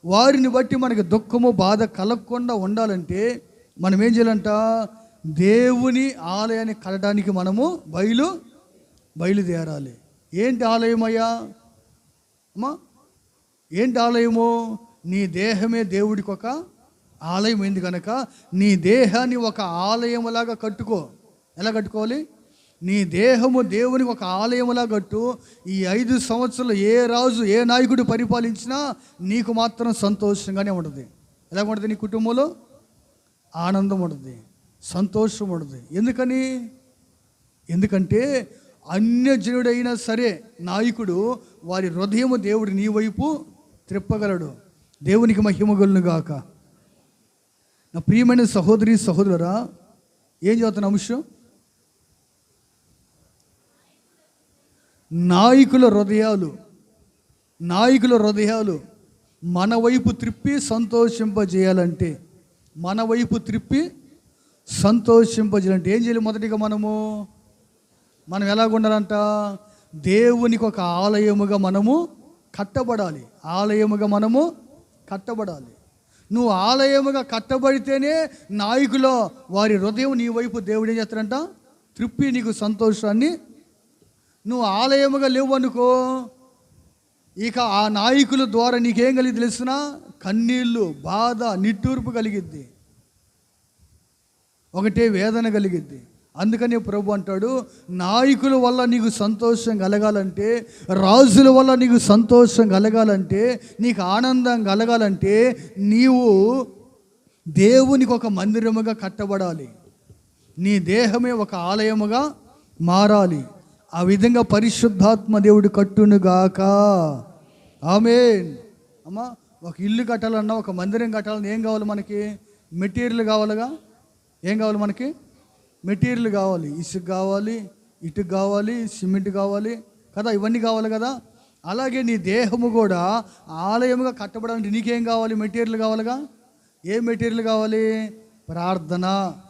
వారిని బట్టి మనకి దుఃఖము బాధ కలగకుండా ఉండాలంటే మనం ఏం చేయాలంట? దేవుని ఆలయాన్ని కలడానికి మనము బయలుదేరాలి. ఏంటి ఆలయమయ్యా అమ్మా? ఏంటి ఆలయము? నీ దేహమే దేవుడికి ఒక ఆలయం అయింది కనుక నీ దేహాన్ని ఒక ఆలయంలాగా కట్టుకో. ఎలా కట్టుకోవాలి? నీ దేహము దేవునికి ఒక ఆలయంలా కట్టు. ఈ 5 సంవత్సరాలు ఏ రాజు ఏ నాయకుడు పరిపాలించినా నీకు మాత్రం సంతోషంగానే ఉంటుంది. ఎలా ఉంటుంది? నీ కుటుంబంలో ఆనందం ఉంటుంది, సంతోషం ఉంటుంది. ఎందుకంటే అన్యజనుడైనా సరే నాయకుడు వారి హృదయము దేవుడు నీ వైపు త్రిప్పగలడు. దేవునికి మహిమ కలుగును గాక. నా ప్రియమైన సహోదరి సహోదరురా, ఏం చదువుతున్న అంశం? నాయకుల హృదయాలు మన వైపు త్రిప్పి సంతోషింపజేయాలంటే ఏం చేయాలి? మొదటిగా మనం ఎలాగుండాలంట? దేవునికి ఒక ఆలయముగా మనము కట్టబడాలి. నువ్వు ఆలయముగా కట్టబడితేనే నాయకుల వారి హృదయం నీ వైపు దేవుడు ఏం చేస్తాడంట? త్రిప్పి నీకు సంతోషాన్ని. నువ్వు ఆలయముగా లేవు అనుకో, ఇక ఆ నాయకుల ద్వారా నీకేం కలిగి తెలుసునా? కన్నీళ్ళు, బాధ, నిట్టూర్పు కలిగిద్ది, ఒకటే వేదన కలిగిద్ది. అందుకని ప్రభు అంటాడు, నాయకుల వల్ల నీకు సంతోషం కలగాలంటే, రాజుల వల్ల నీకు సంతోషం కలగాలంటే, నీకు ఆనందం కలగాలంటే నీవు దేవునికి ఒక మందిరముగా కట్టబడాలి. నీ దేహమే ఒక ఆలయముగా మారాలి. ఆ విధంగా పరిశుద్ధాత్మ దేవుడు కట్టునుగాక. ఆమేన్. అమ్మా, ఒక ఇల్లు కట్టాలన్నా, ఒక మందిరం కట్టాలన్నా ఏం కావాలి మనకి? మెటీరియల్ కావాలిగా. ఏం కావాలి మనకి? మెటీరియల్ కావాలి. ఇసుక కావాలి, ఇటుక కావాలి, సిమెంట్ కావాలి కదా, ఇవన్నీ కావాలి కదా. అలాగే నీ దేహము కూడా ఆలయముగా కట్టబడాలంటే నీకేం కావాలి? మెటీరియల్ కావాలిగా. ఏ మెటీరియల్ కావాలి? ప్రార్థన.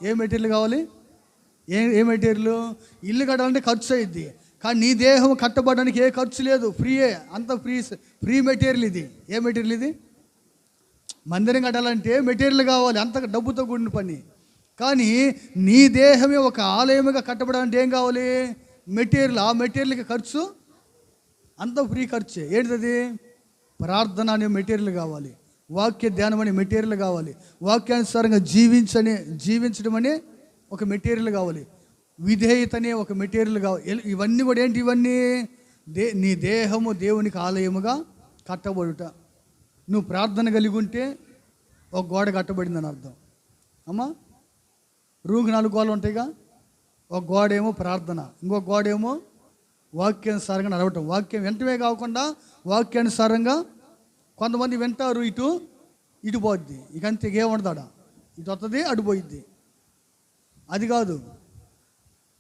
ఏ మెటీరియల్ కావాలి? ఏ మెటీరియల్? ఇల్లు కట్టాలంటే ఖర్చు అయ్యిద్ది, కానీ నీ దేహం కట్టబడడానికి ఏ ఖర్చు లేదు, ఫ్రీయే, అంత ఫ్రీ మెటీరియల్ ఇది. ఏ మెటీరియల్ ఇది? మందిరం కట్టాలంటే మెటీరియల్ కావాలి, అంత డబ్బుతో కూడిన పని. కానీ నీ దేహమే ఒక ఆలయముగా కట్టబడాలంటే ఏం కావాలి? మెటీరియల్. ఆ మెటీరియల్కి ఖర్చు అంత ఫ్రీ ఖర్చే. ఏంటిది? ప్రార్థన అనే మెటీరియల్ కావాలి, వాక్య ధ్యానం అనే మెటీరియల్ కావాలి, వాక్యానుసారంగా జీవించడం అనే ఒక మెటీరియల్ కావాలి, విధేయత అనే ఒక మెటీరియల్ కావాలి. ఇవన్నీ కూడా ఏంటి? ఇవన్నీ నీ దేహము దేవునికి ఆలయముగా కట్టబడుట. నువ్వు ప్రార్థన కలిగి ఉంటే ఒక గోడ కట్టబడిందని అర్థం. అమ్మా, రూమ్కి 4 గోడలు ఉంటాయిగా. ఒక గోడ ఏమో ప్రార్థన, ఇంకొక గోడ ఏమో వాక్యానుసారంగా నడవటం. వాక్యం వెంటనే కాకుండా వాక్యానుసారంగా. కొంతమంది వింటారు, ఇటు పోద్ది, ఇక అంతే, ఏముండదాడా, ఇటు వస్తుంది, అటు పోయిద్ది. అది కాదు.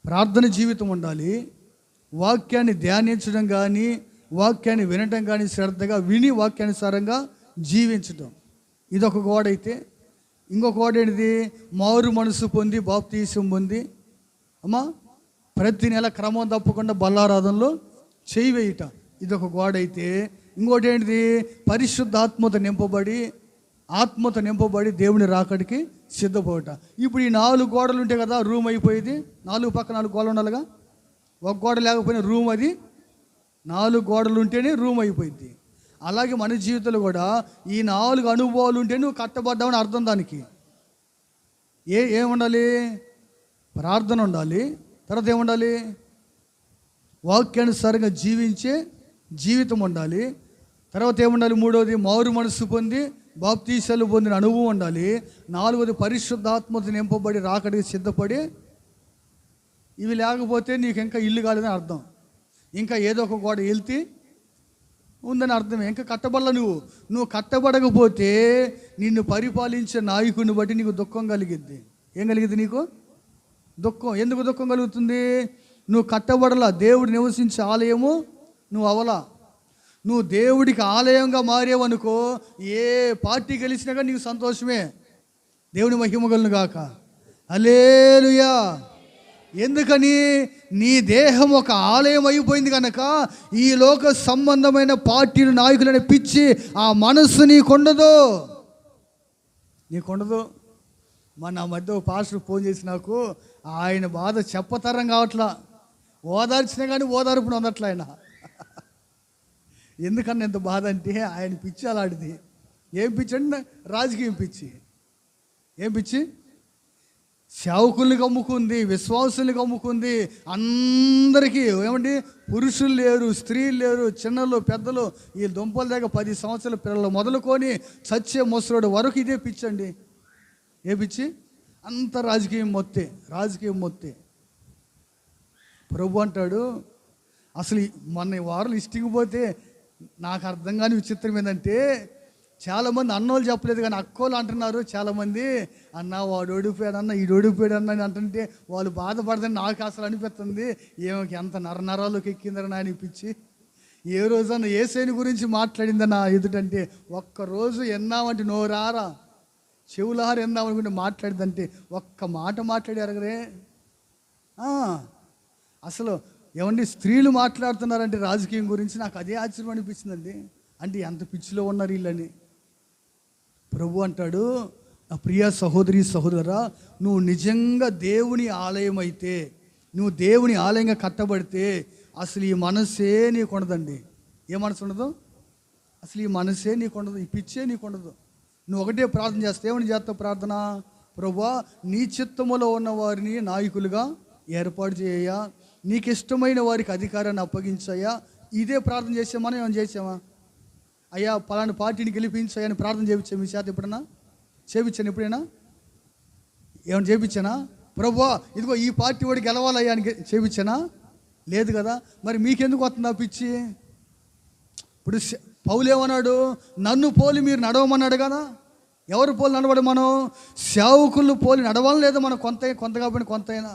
ప్రార్థన జీవితం ఉండాలి. వాక్యాన్ని ధ్యానించడం కానీ, వాక్యాన్ని వినటం కానీ, శ్రద్ధగా విని వాక్యానుసారంగా జీవించటం. ఇదొక గోడ అయితే, ఇంకొక గోడ ఏంటిది? మారు మనసు పొంది బాప్తీసం పొంది అమ్మా ప్రతి నెల క్రమం తప్పకుండా బల్లారాధనలో చేయి వేయటం. ఇదొక గోడ అయితే, ఇంకోటి ఏంటిది? పరిశుద్ధాత్మతో నింపబడి దేవుని రాకడికి సిద్ధపోవట. ఇప్పుడు ఈ 4 గోడలు ఉంటాయి కదా, రూమ్ అయిపోయేది. 4 పక్క 4 గోడలు ఉండాలిగా. ఒక గోడ లేకపోయినా రూమ్, అది 4 గోడలు ఉంటేనే రూమ్ అయిపోయింది. అలాగే మన జీవితంలో కూడా ఈ 4 అనుభవాలు ఉంటే నువ్వు కట్టబడ్డావని అర్థం. దానికి ఏముండాలి? ప్రార్థన ఉండాలి. తర్వాత ఏముండాలి? వాక్యానుసారంగా జీవించే జీవితం ఉండాలి. తర్వాత ఏముండాలి? 3వది మారు మనసు పొంది బాప్తీసాలు పొందిన అనుభవం ఉండాలి. 4వది పరిశుద్ధాత్మతో నింపబడి రాకడికి సిద్ధపడి. ఇవి లేకపోతే నీకు ఇంకా ఇల్లు కాలేదని అర్థం, ఇంకా ఏదో ఒక గోడ వెళ్తే ఉందని అర్థమే. ఇంకా కట్టబడలా. నువ్వు కట్టబడకపోతే నిన్ను పరిపాలించే నాయకుడిని బట్టి నీకు దుఃఖం కలిగిద్ది. ఏం కలిగిద్ది నీకు? దుఃఖం. ఎందుకు దుఃఖం కలుగుతుంది? నువ్వు కట్టబడలా. దేవుడు నివసించే ఆలయము నువ్వు అవలా. నువ్వు దేవుడికి ఆలయంగా మారేవనుకో, ఏ పార్టీ గెలిచినా కానీ నీకు సంతోషమే. దేవుని మహిమ కలుగును గాక. హల్లెలూయా. ఎందుకని? నీ దేహం ఒక ఆలయం అయిపోయింది కనుక ఈ లోక సంబంధమైన పార్టీలు, నాయకులనే పిచ్చి ఆ మనస్సు నీకుండదు. మన మధ్య ఒక పాస్టర్ ఫోన్ చేసి నాకు ఆయన బాధ చెప్పతరం కావట్లా. ఓదార్చినా కానీ ఓదార్పును అందట్లా ఆయన. ఎందుకన్నా ఎంత బాధ అంటే ఆయన పిచ్చి అలాంటిది. ఏం పిచ్చి అంటే రాజకీయం పిచ్చి. ఏం పిచ్చి? సేవకుల్ని కమ్ముకుంది, విశ్వాసుల్ని కమ్ముకుంది. అందరికీ ఏమండి, పురుషులు లేరు, స్త్రీలు లేరు, చిన్నలు పెద్దలు, ఈ దుంపల దగ్గర 10 సంవత్సరాల పిల్లలు మొదలుకొని చచ్చే ముసలోడు వరకు ఇదే పిచ్చి అండి. ఏ పిచ్చి? అంత రాజకీయం మొత్తే. ప్రభు అంటాడు, అసలు మొన్న వారాలు ఇష్టికి పోతే నాకు అర్థం కాని విచిత్రం ఏంటంటే, చాలామంది అన్నోళ్ళు చెప్పలేదు కానీ అక్కోళ్ళు అంటున్నారు. చాలామంది, అన్న వాడు ఓడిపోయాడన్న, ఈడు ఓడిపోయాడన్న అని అంటుంటే వాళ్ళు బాధపడదని నాకు అసలు అనిపిస్తుంది. ఏమకి ఎంత నరనరాలోకి ఎక్కిందని అనిపించి, ఏ రోజన్నా యేసేని గురించి మాట్లాడిందన్న ఎదుటంటే ఒక్కరోజు ఎన్నామంటే నోరారా చెవులారు ఎందామనుకుంటే మాట్లాడిదంటే ఒక్క మాట మాట్లాడారు కదే. అసలు ఏమండి, స్త్రీలు మాట్లాడుతున్నారంటే రాజకీయం గురించి నాకు అదే ఆశ్చర్యం అనిపించిందండి. అంటే ఎంత పిచ్చిలో ఉన్నారు వీళ్ళని. ప్రభు అంటాడు, నా ప్రియ సహోదరి సహోదరా, నువ్వు నిజంగా దేవుని ఆలయం అయితే, నువ్వు దేవుని ఆలయంగా కట్టబడితే అసలు ఈ మనసే నీకు ఉండదండి. ఏ మనసు ఉండదు? అసలు ఈ మనసే నీకు ఉండదు, ఈ పిచ్చే నీకు ఉండదు. నువ్వు ఒకటే ప్రార్థన చేస్తే ఏమని చేస్తావు ప్రార్థన? ప్రభువా, నీ చిత్తములో ఉన్న వారిని నాయకులుగా ఏర్పాటు చేయ, నీకు ఇష్టమైన వారికి అధికారాన్ని అప్పగించాయా. ఇదే ప్రార్థన చేసే మనం ఏమైనా చేసామా? అయ్యా పలానా పార్టీని గెలిపించాయా అని ప్రార్థన చేయించా మీ చేత ఎప్పుడైనా? చేయించాను ఎప్పుడైనా? ఏమైనా చేయించానా? ప్రభువా ఇదిగో ఈ పార్టీ వాడు గెలవాలయ్యా అని చేపించానా? లేదు కదా. మరి మీకెందుకు వస్తుంది ఆ పిచ్చి? ఇప్పుడు పౌలు ఏమన్నాడు? నన్ను పోలి మీరు నడవమన్నాడు కదా. ఎవరు పోలి నడవడం? మనం సేవకులు పోలి నడవాలి. లేదా మనం కొంత కాబట్టి కొంతైనా.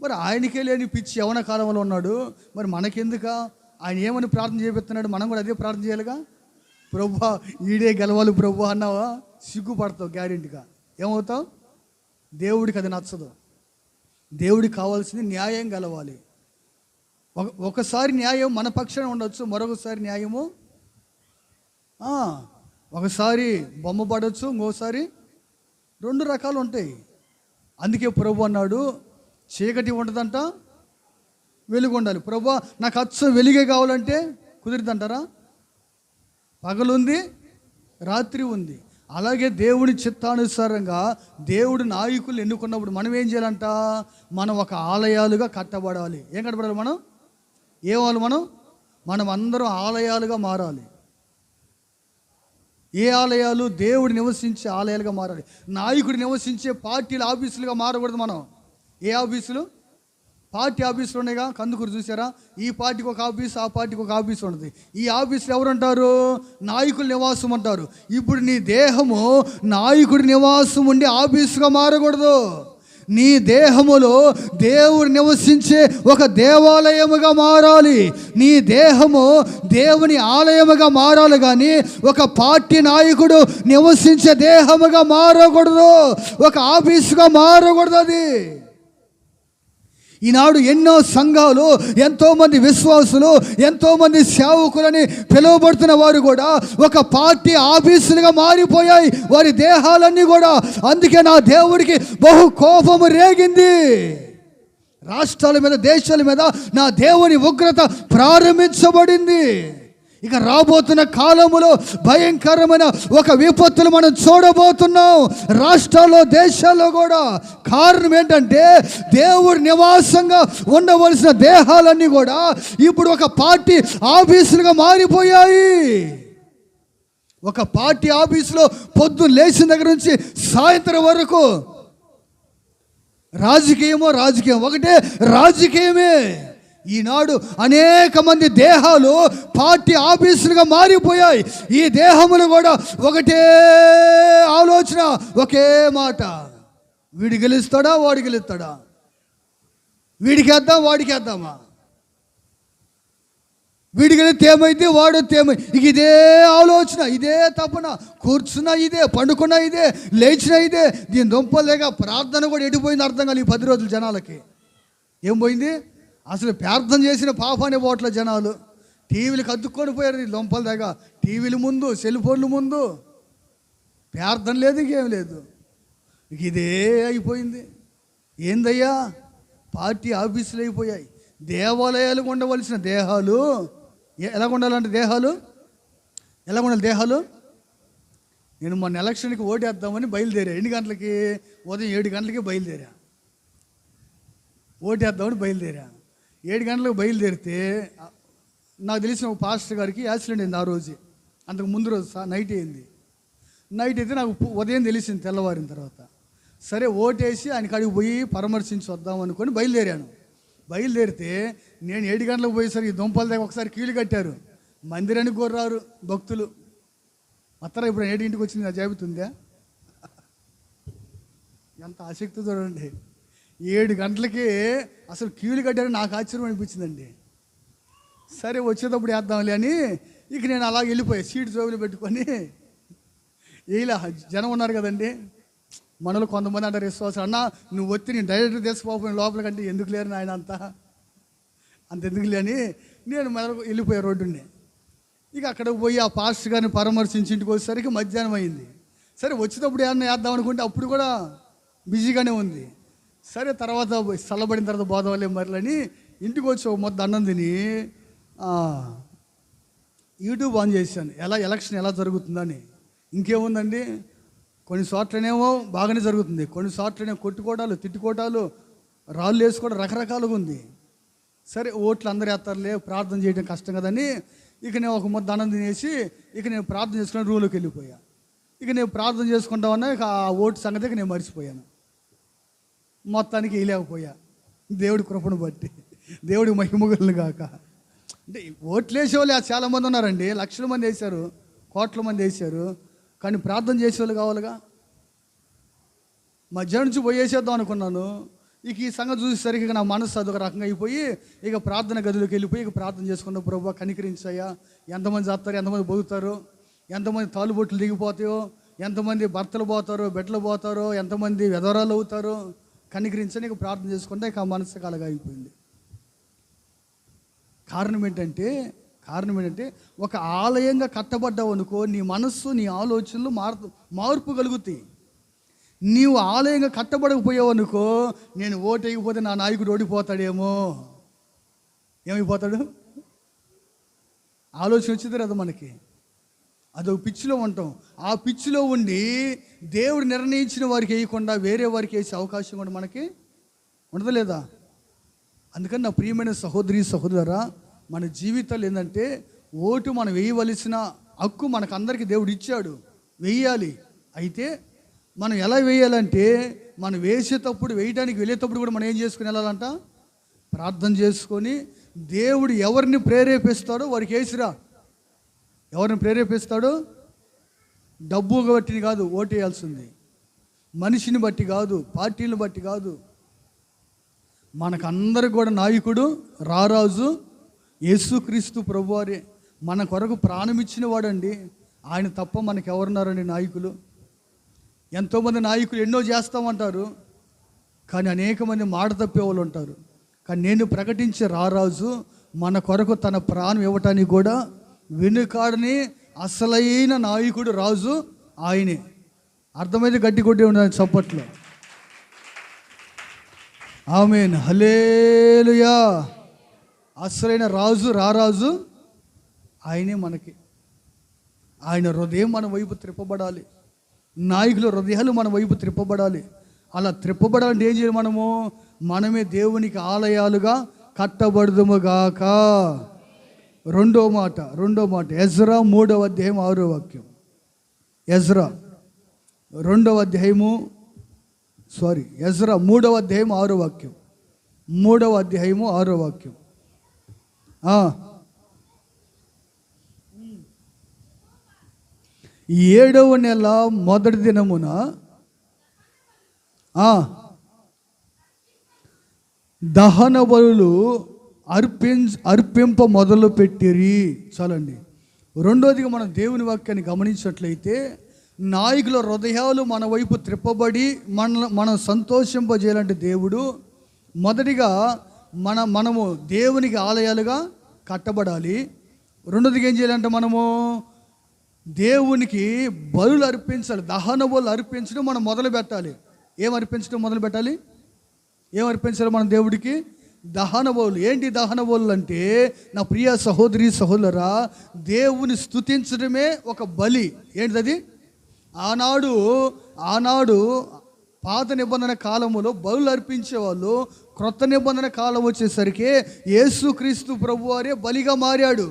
మరి ఆయనకే లేని పిచ్చి యవ్వన కాలంలో ఉన్నాడు, మరి మనకెందుక? ఆయన ఏమని ప్రార్థన చేపిస్తున్నాడు? మనం కూడా అదే ప్రార్థన చేయాలిగా. ప్రభువా ఈడే గెలవాలి ప్రభువా అన్నావా, సిగ్గుపడతావు గ్యారెంటీగా. ఏమవుతావు? దేవుడికి అది నచ్చదు. దేవుడికి కావాల్సింది న్యాయం గెలవాలి. ఒకసారి న్యాయం మన పక్షాన ఉండొచ్చు, మరొకసారి న్యాయము ఒకసారి బొమ్మ పడవచ్చు, ఇంకోసారి 2 రకాలు ఉంటాయి. అందుకే ప్రభు అన్నాడు చీకటి ఉంటుందంట, వెలుగు ఉండాలి. ప్రభువా నాకు అచ్చం వెలుగే కావాలంటే కుదిరిద్దంటారా? పగలుంది, రాత్రి ఉంది. అలాగే దేవుడి చిత్తానుసారంగా దేవుడు నాయకులు ఎన్నుకున్నప్పుడు మనం ఏం చేయాలంట? మనం ఒక ఆలయాలుగా కట్టబడాలి. ఏం కట్టబడాలి? మనం ఏవాలి? మనం అందరం ఆలయాలుగా మారాలి. ఏ ఆలయాలు? దేవుడు నివసించే ఆలయాలుగా మారాలి. నాయకుడు నివసించే పార్టీల ఆఫీసులుగా మారకూడదు. మనం ఏ ఆఫీసులు? పార్టీ ఆఫీసులు ఉన్నాయిగా. కందుకూరు చూసారా? ఈ పార్టీకి ఒక ఆఫీసు, ఆ పార్టీకి ఒక ఆఫీసు ఉంటుంది. ఈ ఆఫీసులు ఎవరంటారు? నాయకులు నివాసం అంటారు. ఇప్పుడు నీ దేహము నాయకుడి నివాసం ఉండి ఆఫీసుగా మారకూడదు. నీ దేహములో దేవుడు నివసించే ఒక దేవాలయముగా మారాలి. నీ దేహము దేవుని ఆలయముగా మారాలి, కానీ ఒక పార్టీ నాయకుడు నివసించే దేహముగా మారకూడదు, ఒక ఆఫీసుగా మారకూడదు. అది ఈనాడు ఎన్నో సంఘాలు, ఎంతోమంది విశ్వాసులు, ఎంతోమంది సేవకులని పిలువబడుతున్న వారు కూడా ఒక పార్టీ ఆఫీసులుగా మారిపోయాయి వారి దేహాలన్నీ కూడా. అందుకే నా దేవుడికి బహు కోపము రేగింది. రాష్ట్రాల మీద, దేశాల మీద నా దేవుని ఉగ్రత ప్రారంభించబడింది. ఇక రాబోతున్న కాలములో భయంకరమైన ఒక విపత్తులు మనం చూడబోతున్నాం రాష్ట్రాల్లో, దేశాల్లో కూడా. కారణం ఏంటంటే దేవుడు నివాసంగా ఉండవలసిన దేహాలన్నీ కూడా ఇప్పుడు ఒక పార్టీ ఆఫీసులుగా మారిపోయాయి. ఒక పార్టీ ఆఫీసులో పొద్దున్న లేచిన దగ్గర నుంచి సాయంత్రం వరకు రాజకీయం ఒకటే రాజకీయమే. ఈనాడు అనేక మంది దేహాలు పార్టీ ఆఫీసులుగా మారిపోయాయి. ఈ దేహములు కూడా ఒకటే ఆలోచన, ఒకే మాట. వీడు గెలుస్తాడా, వాడు గెలుస్తాడా, వీడికి వేద్దాం, వాడికి వేద్దామా, వీడికి వెళితే ఏమైతే, వాడు ఏమైతే. ఇక ఇదే ఆలోచన, ఇదే తపన. కూర్చున్నా ఇదే, పండుకున్నా ఇదే, లేచినా ఇదే. దీని దుంపలేక ప్రార్థన కూడా ఎడిపోయింది అర్థం కాదు. ఈ 10 రోజులు జనాలకి ఏం పోయింది? అసలు ప్రార్థన చేసిన పాపాన్ని పోట్ల జనాలు. టీవీలకు అద్దుకొని పోయారు ఈ లొంపల దగ్గర. టీవీల ముందు, సెల్ ఫోన్ల ముందు ప్రార్థన లేదు, ఇంకేం లేదు. ఇదే అయిపోయింది. ఏందయ్యా? పార్టీ ఆఫీసులు అయిపోయాయి. దేవాలయాలకు ఉండవలసిన దేహాలు ఎలా ఉండాలంటే దేహాలు నేను మొన్న ఎలక్షన్కి ఓటేద్దామని బయలుదేరా. ఎన్ని గంటలకి? ఉదయం 7 గంటలకి బయలుదేరా. ఓటేద్దామని బయలుదేరా. 7 గంటలకు బయలుదేరితే నాకు తెలిసిన ఒక పాస్టర్ గారికి యాక్సిడెంట్ అయింది. ఆ రోజు, అంతకు ముందు రోజు నైట్ అయింది. నైట్ అయితే నాకు ఉదయం తెలిసింది, తెల్లవారిన తర్వాత. సరే ఓటేసి ఆయన కాడికి పోయి పరామర్శించి వద్దాం అనుకొని బయలుదేరాను. బయలుదేరితే నేను 7 గంటలకు పోయేసరికి దుంపల దగ్గర ఒకసారి కీలు కట్టారు. మందిరానికి కోరారు భక్తులు. మొత్తం ఇప్పుడు 7ంటికి వచ్చింది, నా జాబితుందా? ఎంత ఆసక్తి చూడండి. 7 గంటలకి అసలు క్యూలు కట్టారని నాకు ఆశ్చర్యం అనిపించిందండి. సరే వచ్చేటప్పుడు వేద్దాంలే అని ఇక నేను అలాగే వెళ్ళిపోయా. సీటు జోబులు పెట్టుకొని. ఇలా జనం ఉన్నారు కదండి, మనలో కొంతమంది అంటారు విశ్వాసం, అన్న నువ్వు వచ్చి నేను డైరెక్టర్ తీసుకుపోయిన లోపల కంటే ఎందుకు లేరు ఆయన అంత ఎందుకు లేని నేను వెళ్ళిపోయా రోడ్డుని. ఇక అక్కడికి పోయి ఆ పాస్టర్ గారిని పరామర్శించి ఇంటికి వచ్చేసరికి మధ్యాహ్నం అయింది. సరే వచ్చేటప్పుడు ఏమన్నా వేద్దాం అనుకుంటే అప్పుడు కూడా బిజీగానే ఉంది. సరే తర్వాత చల్లబడిన తర్వాత బోధవలే మరలని ఇంటికి వచ్చి ఒక మొత్తం అన్నం తిని యూట్యూబ్ ఆన్ చేశాను, ఎలక్షన్ ఎలా జరుగుతుందని. ఇంకేముందండి, కొన్ని చోట్లనేమో బాగానే జరుగుతుంది, కొన్ని చోట్లనే కొట్టుకోవడాలు, తిట్టుకోవడాలు, రాళ్ళు వేసుకోవడం రకరకాలుగా ఉంది. సరే ఓట్లు అందరూ వేస్తారులే, ప్రార్థన చేయడం కష్టం కదని ఇక నేను ఒక మొత్తం అన్నం తినేసి ఇక నేను ప్రార్థన చేసుకుని రూమ్లోకి వెళ్ళిపోయా. ఇక నేను ప్రార్థన చేసుకుంటామన్నా ఇక ఆ ఓటు సంగతి నేను మర్చిపోయాను. మొత్తానికి వేయలేకపోయా. దేవుడి కృపను బట్టి, దేవుడి మహిమగులను గాక. అంటే ఓట్లేసే వాళ్ళు చాలామంది ఉన్నారండి. లక్షల మంది వేశారు, కోట్ల మంది వేశారు, కానీ ప్రార్థన చేసేవాళ్ళు కావాలిగా. మధ్యాహ్నం నుంచి పోయేసేద్దాం అనుకున్నాను. ఇక ఈ సంగతి చూసేసరికి ఇక నా మనసు అదొక రకంగా అయిపోయి ఇక ప్రార్థన గదిలోకి వెళ్ళిపోయి ఇక ప్రార్థన చేసుకున్నాం. ప్రభువా కనికరించాయా, ఎంతమంది చేస్తారు, ఎంతమంది బతుకుతారు, ఎంతమంది తాలుబొట్లు దిగిపోతాయో, ఎంతమంది భర్తలు పోతారో, బిడ్డలు పోతారో, ఎంతమంది వెధవరాలు అవుతారో కనికరించని ఇక ప్రార్థన చేసుకుంటే ఇక ఆ మనసు కలగా అయిపోయింది. కారణం ఏంటంటే ఒక ఆలయంగా కట్టబడ్డావు అనుకో, నీ మనస్సు నీ ఆలోచనలు మార్పు కలుగుతాయి. నీవు ఆలయంగా కట్టబడకపోయావు అనుకో, నేను ఓటు వేయకపోతే నా నాయకుడు ఓడిపోతాడేమో, ఏమైపోతాడు ఆలోచన వచ్చింది కదా మనకి. అదొక పిచ్చిలో ఉంటాం. ఆ పిచ్చిలో ఉండి దేవుడు నిర్ణయించిన వారికి వేయకుండా వేరే వారికి వేసే అవకాశం కూడా మనకి ఉండదు లేదా. అందుకని నా ప్రియమైన సహోదరి సహోదరా, మన జీవితాలు ఏంటంటే ఓటు మనం వేయవలసిన హక్కు మనకు అందరికీ దేవుడు ఇచ్చాడు, వేయాలి. అయితే మనం ఎలా వేయాలంటే, మనం వేసేటప్పుడు, వేయడానికి వెళ్ళేటప్పుడు కూడా మనం ఏం చేసుకుని వెళ్ళాలంట, ప్రార్థన చేసుకొని దేవుడు ఎవరిని ప్రేరేపిస్తాడో వారికి వేసిరా. ఎవరిని ప్రేరేపిస్తాడో, డబ్బు బట్టి కాదు ఓటు వేయాల్సింది, మనిషిని బట్టి కాదు, పార్టీని బట్టి కాదు. మనకందరికి కూడా నాయకుడు రారాజు యేసుక్రీస్తు ప్రభువారే. మన కొరకు ప్రాణం ఇచ్చిన వాడండి. ఆయన తప్ప మనకు ఎవరున్నారండి నాయకులు? ఎంతోమంది నాయకులు ఎన్నో చేస్తామంటారు, కానీ అనేక మంది మాట తప్పే వాళ్ళు ఉంటారు. కానీ నేను ప్రకటించే రారాజు మన కొరకు తన ప్రాణం ఇవ్వటానికి కూడా వెనుకాడని అసలైన నాయకుడు రాజు ఆయనే. అర్థమైతే గట్టి కొట్టి ఉండాలి చప్పట్లో. ఆమేన్, హల్లెలూయా. అసలైన రాజు రారాజు ఆయనే మనకి. ఆయన హృదయం మన వైపు త్రిప్పబడాలి, నాయకుల హృదయాలు మన వైపు త్రిప్పబడాలి. అలా త్రిప్పబడాలంటే ఏం చేయాలి? మనమే దేవునికి ఆలయాలుగా కట్టబడుదుముగాక. రెండో మాట ఎజ్రా 3వ అధ్యాయం 6వ వాక్యం. ఎజ్రా 3వ అధ్యాయం 6వ వాక్యం. 3వ అధ్యాయము 6వ వాక్యం. 7వ నెల మొదటి దినమున దహన బలులు అర్పింప మొదలు పెట్టిరి. చాలండి. రెండోదిగా మనం దేవుని వాక్యాన్ని గమనించినట్లయితే, నాయకుల హృదయాలు మన వైపు త్రిప్పబడి మనం సంతోషింపజేయాలంటే దేవుడు మొదటిగా మనము దేవునికి ఆలయాలుగా కట్టబడాలి. రెండోదిగా ఏం చేయాలంటే మనము దేవునికి బలులు అర్పించాలి. దహన బలులు అర్పించడం మనం మొదలు పెట్టాలి. ఏం అర్పించాలి మనం దేవుడికి? దహన బలులు. ఏంటి దహన బలులు అంటే, నా ప్రియ సహోదరి సహోదరా, దేవుని స్తుతించడమే ఒక బలి. ఏంటిది? ఆనాడు పాత నిబంధన కాలములో బలులు అర్పించేవాళ్ళు. క్రొత్త నిబంధన కాలం వచ్చేసరికి యేసుక్రీస్తు ప్రభువారే బలిగా మారాడు.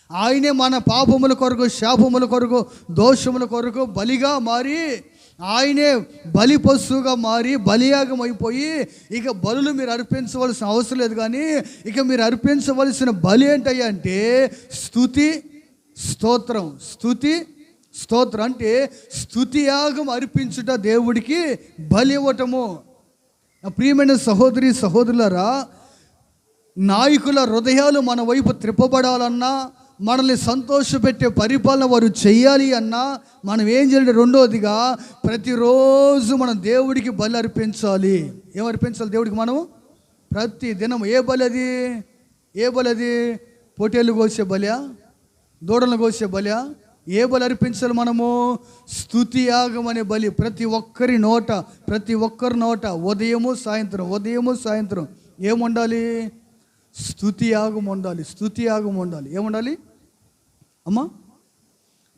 ఆయనే మన పాపముల కొరకు, శాపముల కొరకు, దోషముల కొరకు బలిగా మారి, ఆయనే బలి పశువుగా మారి బలియాగం అయిపోయి, ఇక బలులు మీరు అర్పించవలసిన అవసరం లేదు. కానీ ఇక మీరు అర్పించవలసిన బలి ఏంటయ్యా అంటే స్తుతి స్తోత్రం. అంటే స్తుతి యాగం అర్పించుట, దేవుడికి బలి ఇవ్వటము. ప్రియమైన సహోదరి సహోదరులారా, నాయకుల హృదయాలు మన వైపు త్రిప్పబడాలన్నా, మనల్ని సంతోషపెట్టే పరిపాలన వారు చెయ్యాలి అన్నా మనం ఏం చేయాలి? రెండోదిగా ప్రతిరోజు మనం దేవుడికి బలి అర్పించాలి. ఏం అర్పించాలి దేవుడికి? మనము ప్రతి దినం ఏ బలి అది? పొట్టేళ్ళు కోసే బలియా? దూడలను కోసే బలియా? ఏ బలి అర్పించాలి మనము? స్తుతి యాగం అనే బలి ప్రతి ఒక్కరి నోట ఉదయము సాయంత్రం ఏముండాలి? స్తుతి యాగం ఉండాలి. ఏముండాలి అమ్మా?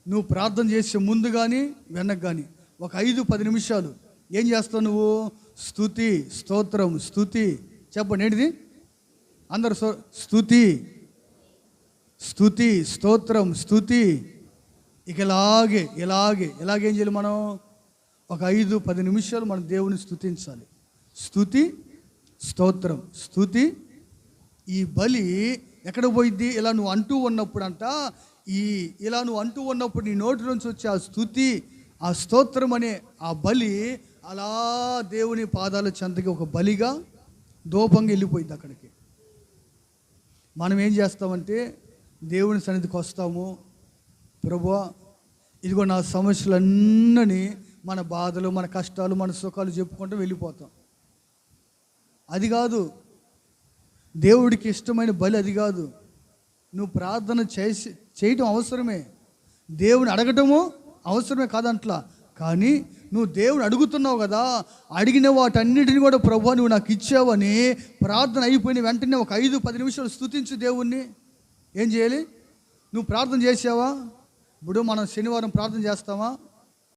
నువ్వు ప్రార్థన చేసే ముందు కానీ వెనక కానీ ఒక 5-10 నిమిషాలు ఏం చేస్తావు నువ్వు? స్తుతి స్తోత్రం. చెప్పండి ఏంటిది? అందరు స్తుతి స్తోత్రం. ఇక ఇలాగే ఏం చేయాలి మనం? ఒక 5-10 నిమిషాలు మనం దేవుని స్తుతించాలి. స్తుతి, స్తోత్రం. స్తుతి, ఈ బలి ఎక్కడ పోయిద్ది? ఇలా నువ్వు అంటూ ఉన్నప్పుడు ఇలా నువ్వు అంటూ ఉన్నప్పుడు నీ నోటి నుంచి వచ్చే ఆ స్తుతి, ఆ స్తోత్రం అనే ఆ బలి అలా దేవుని పాదాల చెంతకి ఒక బలిగా దూపంగా వెళ్ళిపోయింది అక్కడికి. మనం ఏం చేస్తామంటే దేవుని సన్నిధికి వస్తాము, ప్రభువా ఇదిగో నా సమస్యలన్నీ, మన బాధలు, మన కష్టాలు, మన సుఖాలు చెప్పుకుంటూ వెళ్ళిపోతాం. అది కాదు దేవుడికి ఇష్టమైన బలి, అది కాదు. నువ్వు ప్రార్థన చేయటం అవసరమే, దేవుని అడగటము అవసరమే కాదంట్లా. కానీ నువ్వు దేవుని అడుగుతున్నావు కదా, అడిగిన వాటన్నిటిని కూడా ప్రభువా నువ్వు నాకు ఇచ్చావని ప్రార్థన అయిపోయిన వెంటనే ఒక 5-10 నిమిషాలు స్తుతించు దేవుణ్ణి. ఏం చేయాలి? నువ్వు ప్రార్థన చేసావా? ఇప్పుడు మనం శనివారం ప్రార్థన చేస్తామా?